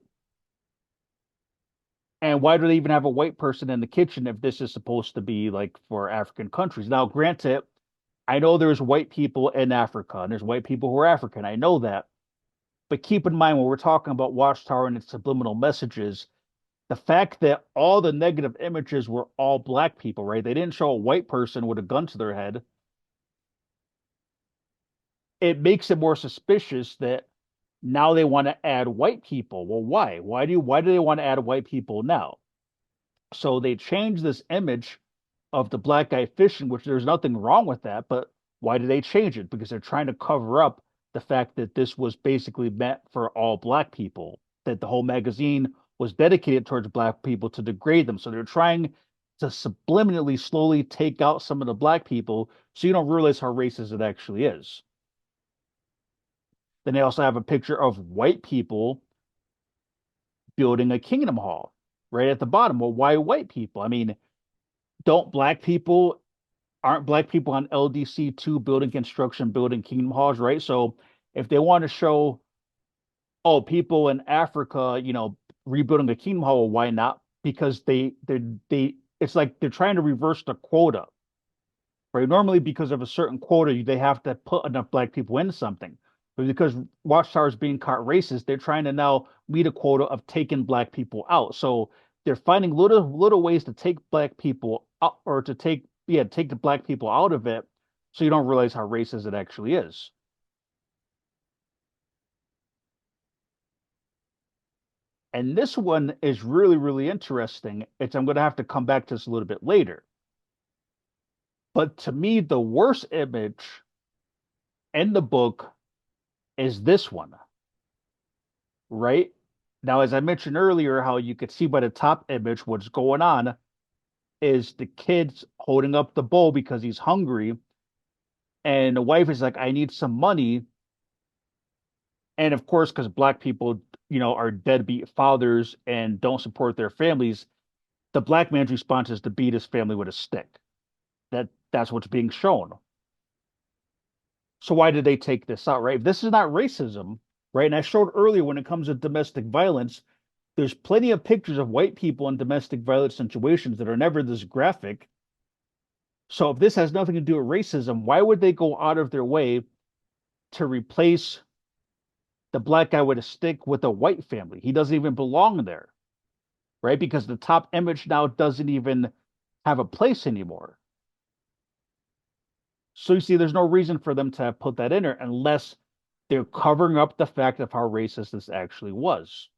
And why do they even have a white person in the kitchen if this is supposed to be like for African countries? Now, granted, I know there's white people in Africa and there's white people who are African. I know that. But keep in mind when we're talking about Watchtower and its subliminal messages, the fact that all the negative images were all black people, right? They didn't show a white person with a gun to their head. It makes it more suspicious that now they want to add white people. Well, why? Why do they want to add white people now? So they changed this image of the black guy fishing, which there's nothing wrong with that, but why did they change it? Because they're trying to cover up the fact that this was basically meant for all black people, that the whole magazine was dedicated towards black people to degrade them. So they're trying to subliminally slowly take out some of the black people so you don't realize how racist it actually is. Then they also have a picture of white people building a kingdom hall right at the bottom. Well, why white people? I mean, don't black people aren't black people on LDC2 building construction, building kingdom halls, right? So if they want to show, oh, people in Africa, rebuilding a kingdom hall, well, why not? Because they it's like they're trying to reverse the quota, right? Normally, because of a certain quota, they have to put enough black people into something. But because Watchtower is being caught racist, they're trying to now meet a quota of taking black people out. So they're finding little ways to take black people out, or to take the black people out of it, so you don't realize how racist it actually is. And this one is really, really interesting. I'm going to have to come back to this a little bit later. But to me, the worst image in the book is this one, right? Now, as I mentioned earlier, how you could see by the top image what's going on is the kid's holding up the bowl because he's hungry. And the wife is like, I need some money. And of course, because black people, are deadbeat fathers and don't support their families, the black man's response is to beat his family with a stick. That's what's being shown. So why did they take this out, right? If this is not racism, right? And I showed earlier when it comes to domestic violence, there's plenty of pictures of white people in domestic violence situations that are never this graphic. So if this has nothing to do with racism, why would they go out of their way to replace the black guy with a stick with a white family? He doesn't even belong there, right? Because the top image now doesn't even have a place anymore. So you see, there's no reason for them to have put that in there unless they're covering up the fact of how racist this actually was.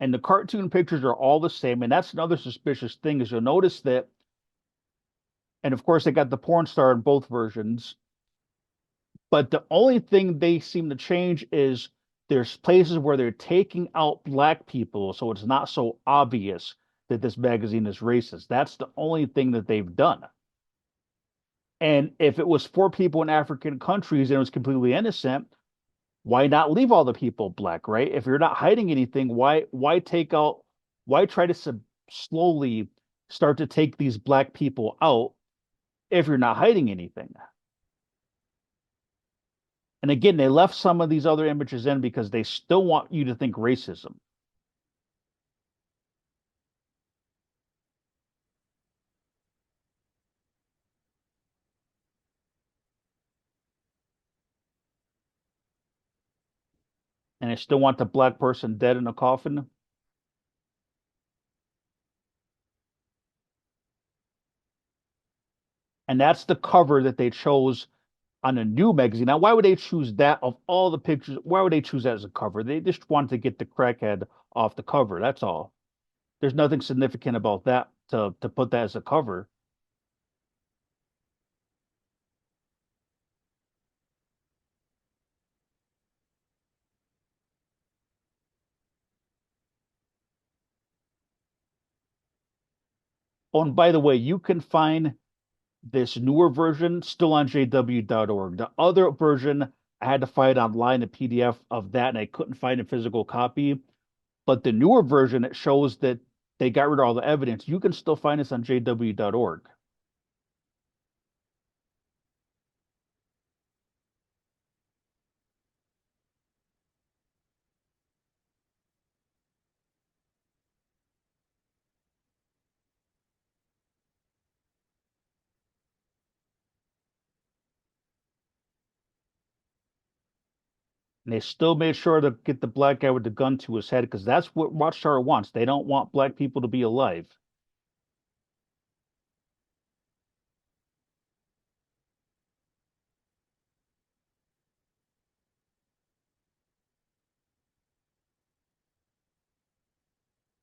And the cartoon pictures are all the same. And that's another suspicious thing is you'll notice that, and of course they got the porn star in both versions, but the only thing they seem to change is there's places where they're taking out black people, so it's not so obvious that this magazine is racist. That's the only thing that they've done. And if it was for people in African countries and it was completely innocent, why not leave all the people black, right? If you're not hiding anything, why try to slowly start to take these black people out if you're not hiding anything? And again, they left some of these other images in because they still want you to think racism. And they still want the black person dead in a coffin. And that's the cover that they chose on a new magazine. Now, why would they choose that of all the pictures? Why would they choose that as a cover? They just wanted to get the crackhead off the cover. That's all. There's nothing significant about that to put that as a cover. Oh, and by the way, you can find this newer version still on jw.org. The other version, I had to find online a PDF of that, and I couldn't find a physical copy. But the newer version, it shows that they got rid of all the evidence. You can still find this on jw.org. And they still made sure to get the black guy with the gun to his head because that's what Watchtower wants. They don't want black people to be alive.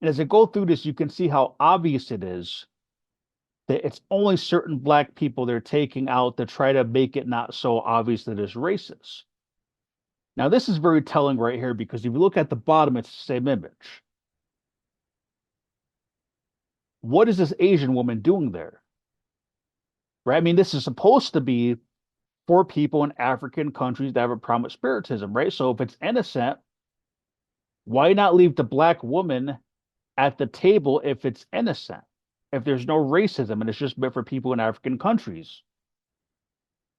And as I go through this, you can see how obvious it is that it's only certain black people they're taking out to try to make it not so obvious that it's racist. Now, this is very telling right here because if you look at the bottom, it's the same image. What is this Asian woman doing there? Right? I mean, this is supposed to be for people in African countries that have a problem with spiritism, right? So if it's innocent, why not leave the black woman at the table if it's innocent? If there's no racism and it's just meant for people in African countries,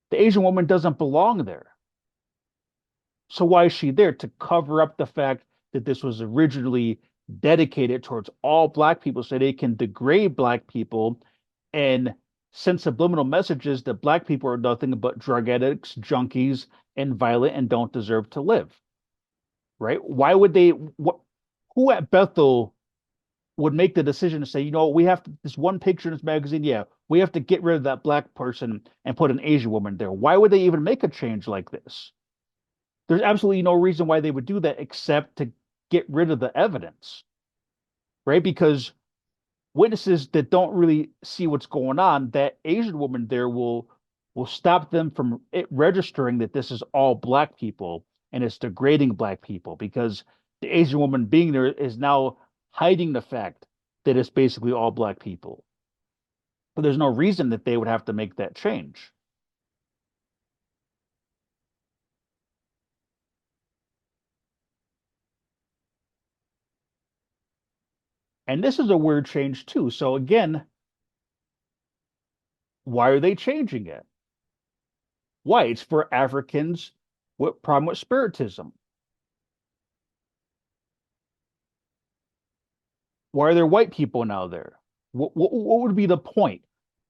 the Asian woman doesn't belong there. So why is she there? To cover up the fact that this was originally dedicated towards all black people so they can degrade black people and send subliminal messages that black people are nothing but drug addicts, junkies, and violent and don't deserve to live. Right? Why would they who at Bethel would make the decision to say, you know, we have to, this one picture in this magazine, yeah, we have to get rid of that black person and put an Asian woman there. Why would they even make a change like this? There's absolutely no reason why they would do that except to get rid of the evidence, right? Because witnesses that don't really see what's going on, that Asian woman there will stop them from it registering that this is all black people and it's degrading black people because the Asian woman being there is now hiding the fact that it's basically all black people. But there's no reason that they would have to make that change. And this is a weird change too. So again, why are they changing it? Why? It's for Africans with problem with spiritism. Why are there white people now there? What would be the point?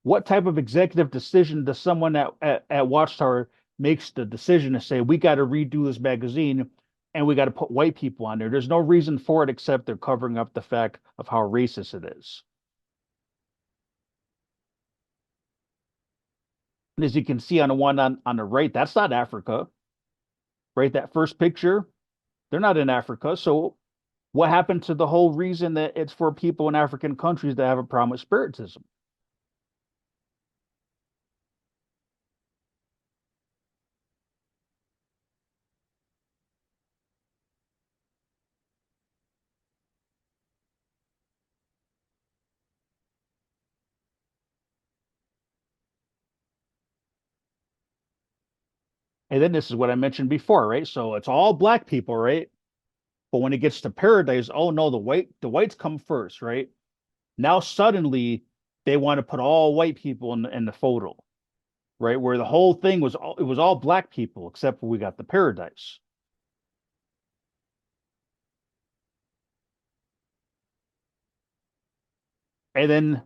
What type of executive decision does someone at Watchtower makes the decision to say, we got to redo this magazine and we got to put white people on there? There's no reason for it except they're covering up the fact of how racist it is. And as you can see on the one on the right, that's not Africa, right? That first picture, they're not in Africa. So what happened to the whole reason that it's for people in African countries that have a problem with spiritism? And then this is what I mentioned before, right? So it's all black people, right? But when it gets to paradise, oh no, the whites come first, right? Now suddenly they want to put all white people in the photo, right? Where the whole thing was it was all black people except for we got the paradise. And then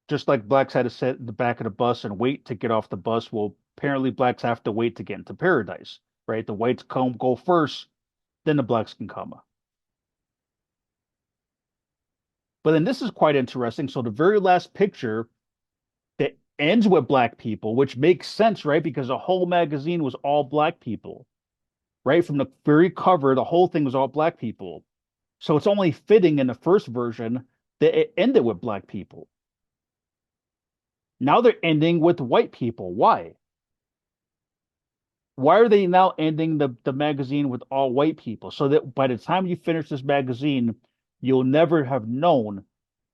just like blacks had to sit in the back of the bus and wait to get off the bus, well, apparently blacks have to wait to get into paradise, right? The whites come go first, then the blacks can come. But then this is quite interesting. So the very last picture that ends with black people, which makes sense, right? Because the whole magazine was all black people, right? From the very cover, the whole thing was all black people. So it's only fitting in the first version that it ended with black people. Now they're ending with white people. Why? Why are they now ending the magazine with all white people? So that by the time you finish this magazine, you'll never have known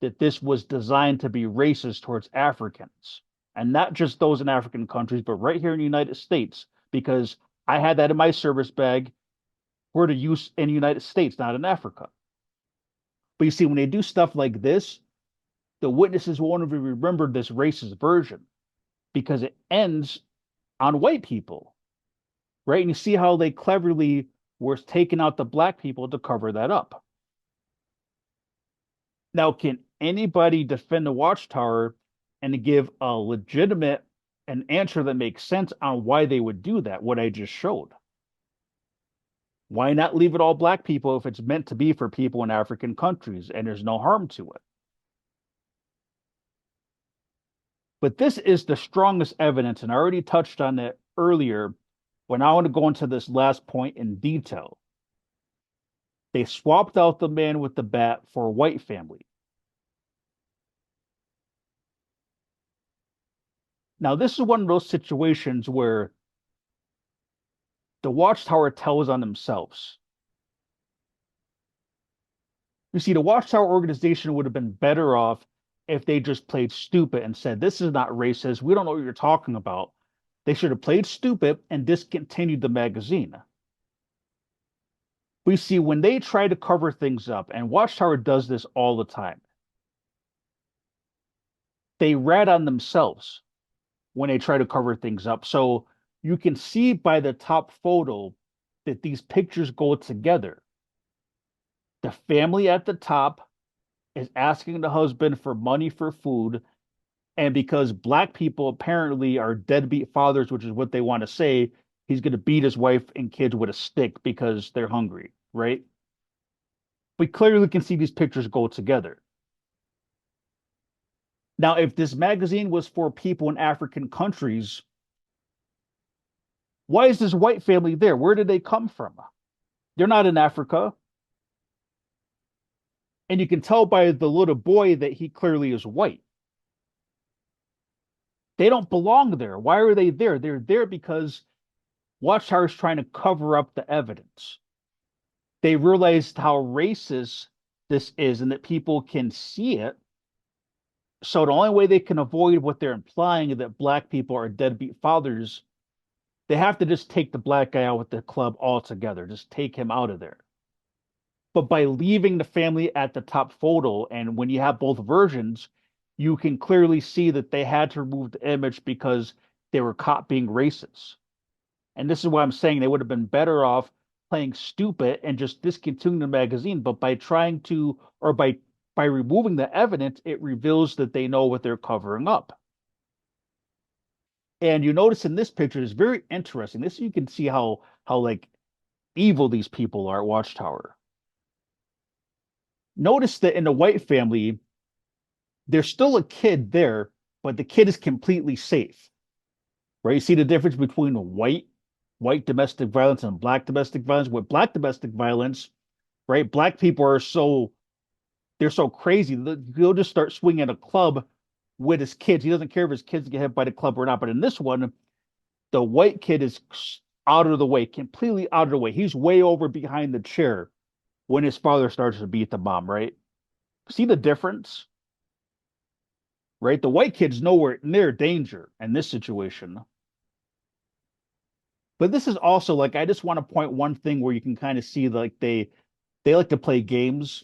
that this was designed to be racist towards Africans. And not just those in African countries, but right here in the United States, because I had that in my service bag for the use in the United States, not in Africa. But you see, when they do stuff like this, the witnesses won't even remember this racist version because it ends on white people, right? And you see how they cleverly were taking out the black people to cover that up. Now, can anybody defend the Watchtower and give a legitimate an answer that makes sense on why they would do that? What I just showed. Why not leave it all black people if it's meant to be for people in African countries and there's no harm to it? But this is the strongest evidence, and I already touched on it earlier when I want to go into this last point in detail. They swapped out the man with the bat for a white family. Now, this is one of those situations where the Watchtower tells on themselves. You see, the Watchtower organization would have been better off if they just played stupid and said, this is not racist. We don't know what you're talking about. They should have played stupid and discontinued the magazine. We see when they try to cover things up, and Watchtower does this all the time, they rat on themselves when they try to cover things up. So you can see by the top photo that these pictures go together. The family at the top is asking the husband for money for food. And because black people apparently are deadbeat fathers, which is what they want to say, he's going to beat his wife and kids with a stick because they're hungry, right? We clearly can see these pictures go together. Now, if this magazine was for people in African countries, why is this white family there? Where did they come from? They're not in Africa. And you can tell by the little boy that he clearly is white. They don't belong there. Why are they there? They're there because Watchtower is trying to cover up the evidence. They realized how racist this is and that people can see it. So the only way they can avoid what they're implying that black people are deadbeat fathers, they have to just take the black guy out with the club altogether. Just take him out of there. But by leaving the family at the top photo, and when you have both versions, you can clearly see that they had to remove the image because they were caught being racist. And this is why I'm saying they would have been better off playing stupid and just discontinuing the magazine. But by trying to, or by removing the evidence, it reveals that they know what they're covering up. And you notice in this picture, it's very interesting. This you can see how like evil these people are at Watchtower. Notice that in the white family, there's still a kid there, but the kid is completely safe. Right? You see the difference between white domestic violence and black domestic violence. With black domestic violence, right? Black people are they're so crazy. He'll just start swinging a club with his kids. He doesn't care if his kids get hit by the club or not. But in this one, the white kid is out of the way, completely out of the way. He's way over behind the chair when his father starts to beat the mom, right? See the difference? Right? The white kid's nowhere near danger in this situation. But this is also like I just want to point one thing where you can kind of see like they like to play games.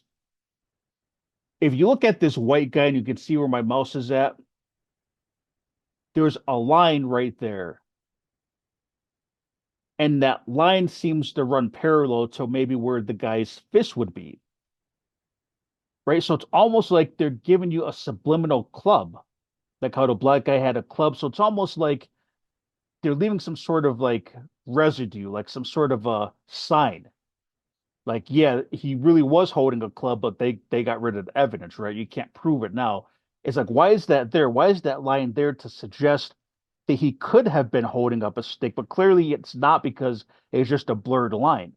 If you look at this white guy and you can see where my mouse is at, there's a line right there. And that line seems to run parallel to maybe where the guy's fist would be. Right? So it's almost like they're giving you a subliminal club, like how the black guy had a club. So it's almost like they're leaving some sort of like residue, like some sort of a sign. Like, yeah, he really was holding a club, but they got rid of the evidence, right? You can't prove it now. It's like, why is that there? Why is that line there to suggest that he could have been holding up a stick, but clearly it's not because it's just a blurred line.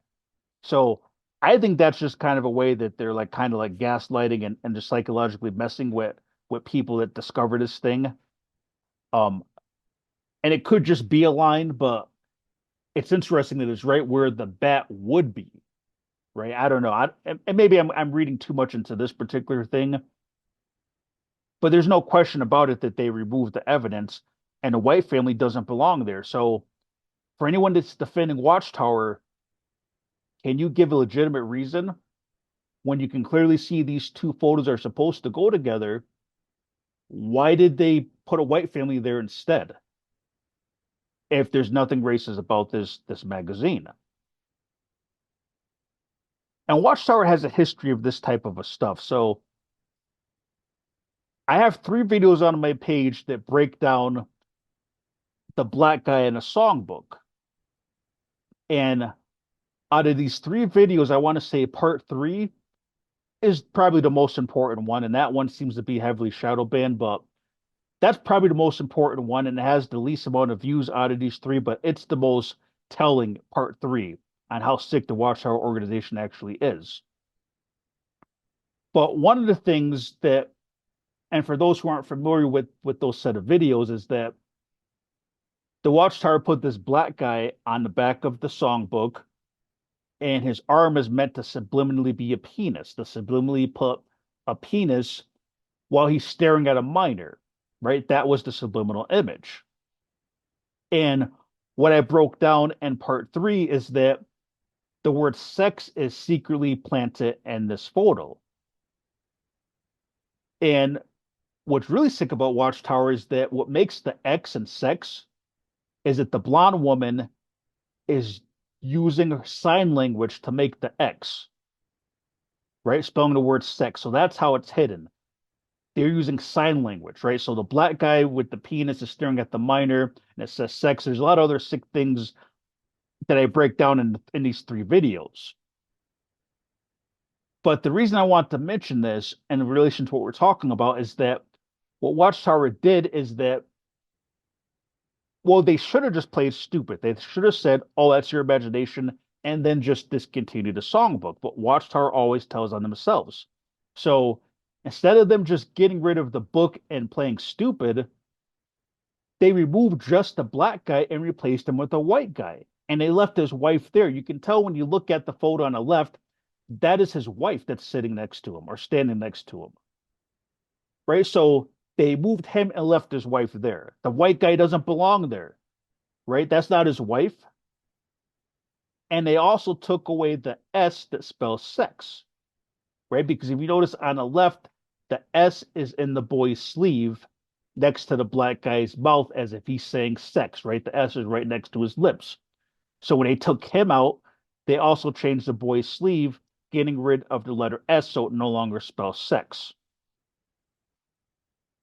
So I think that's just kind of a way that they're like kind of like gaslighting and just psychologically messing with people that discover this thing. Um, and it could just be a line, but it's interesting that it's right where the bat would be, right? I don't know. And maybe I'm reading too much into this particular thing, but there's no question about it that they removed the evidence, and the white family doesn't belong there. So for anyone that's defending Watchtower, can you give a legitimate reason? when you can clearly see these two photos are supposed to go together, why did they put a white family there instead? If there's nothing racist about this magazine. And Watchtower has a history of this type of a stuff. So I have 3 videos on my page that break down the black guy in a songbook. And out of these 3 videos, I want to say part 3 is probably the most important one. And that one seems to be heavily shadow banned, but that's probably the most important one. And it has the least amount of views out of these 3, but it's the most telling part 3 on how sick the Watchtower organization actually is. But one of the things that, and for those who aren't familiar with those set of videos, is that the Watchtower put this black guy on the back of the songbook, and his arm is meant to subliminally be a penis. To subliminally put a penis while he's staring at a minor, right? That was the subliminal image. And what I broke down in part 3 is that the word sex is secretly planted in this photo. And what's really sick about Watchtower is that what makes the X in sex is that the blonde woman is using her sign language to make the X, right? Spelling the word sex. So that's how it's hidden. They're using sign language, right? So the black guy with the penis is staring at the minor and it says sex. There's a lot of other sick things that I break down in these 3 videos. But the reason I want to mention this in relation to what we're talking about is that what Watchtower did is that, well, they should have just played stupid. They should have said, oh, that's your imagination, and then just discontinued the songbook. But Watchtower always tells on themselves. So instead of them just getting rid of the book and playing stupid, they removed just the black guy and replaced him with a white guy. And they left his wife there. You can tell when you look at the photo on the left, that is his wife that's sitting next to him or standing next to him. Right? So they moved him and left his wife there. The white guy doesn't belong there. Right? That's not his wife. And they also took away the S that spells sex. Right? Because if you notice on the left, the S is in the boy's sleeve next to the black guy's mouth as if he's saying sex, right? The S is right next to his lips. So when they took him out, they also changed the boy's sleeve, getting rid of the letter S so it no longer spells sex.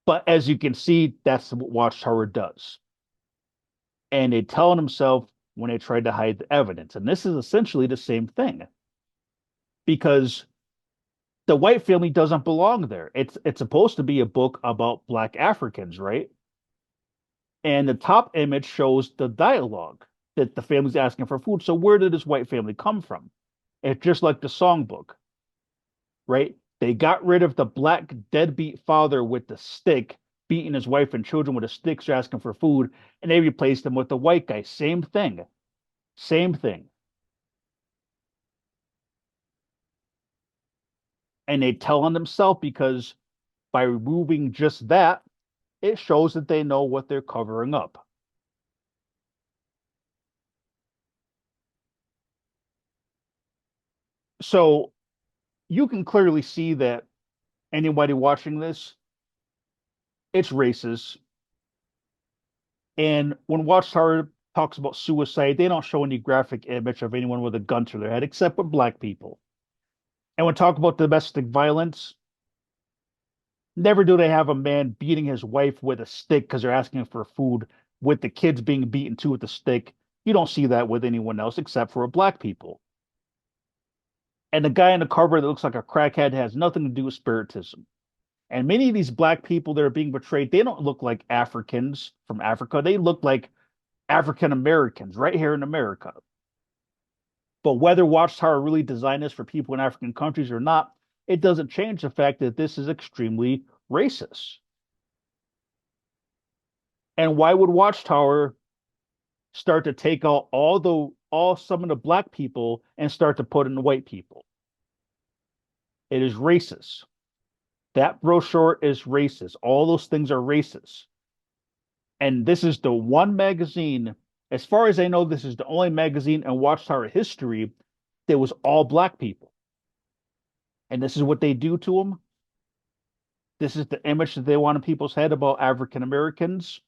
But as you can see, that's what Watchtower does. And they tell on himself when they tried to hide the evidence. And this is essentially the same thing. Because the white family doesn't belong there. It's supposed to be a book about Black Africans, right? And the top image shows the dialogue that the family's asking for food. So where did this white family come from? It's just like the songbook, right? They got rid of the black deadbeat father with the stick, beating his wife and children with a stick, so asking for food, and they replaced him with the white guy. Same thing. Same thing. And they tell on themselves because by removing just that, it shows that they know what they're covering up. So you can clearly see that anybody watching this, it's racist. And when Watchtower talks about suicide, they don't show any graphic image of anyone with a gun to their head, except with black people. And when talk about domestic violence, never do they have a man beating his wife with a stick because they're asking for food, with the kids being beaten too with the stick. You don't see that with anyone else except for black people. And the guy in the cover that looks like a crackhead has nothing to do with spiritism. And many of these black people that are being portrayed, they don't look like Africans from Africa. They look like African Americans right here in America. But whether Watchtower really designed this for people in African countries or not, it doesn't change the fact that this is extremely racist. And why would Watchtower start to take out all some of the black people and start to put in the white people? It is racist. That brochure is racist. All those things are racist. And this is the one magazine, as far as I know, this is the only magazine in Watchtower history that was all black people. And this is what they do to them. This is the image that they want in people's head about African Americans.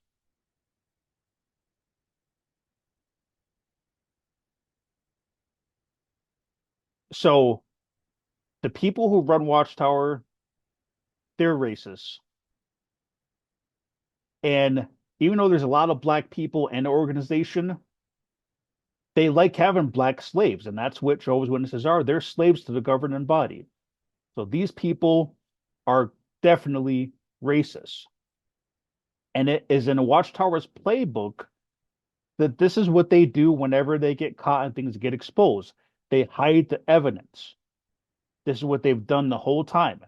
So the people who run Watchtower, they're racist. And even though there's a lot of black people in the organization, they like having black slaves, and that's what Jehovah's Witnesses are. They're slaves to the governing body. So these people are definitely racist. And it is in the Watchtower's playbook that this is what they do whenever they get caught and things get exposed. They hide the evidence. This is what they've done the whole time.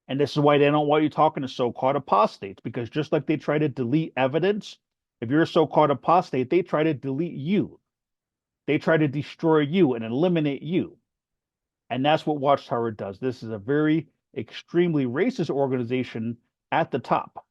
And this is why they don't want you talking to so-called apostates, because just like they try to delete evidence, if you're a so-called apostate, they try to delete you. They try to destroy you and eliminate you. And that's what Watchtower does. This is a very extremely racist organization at the top.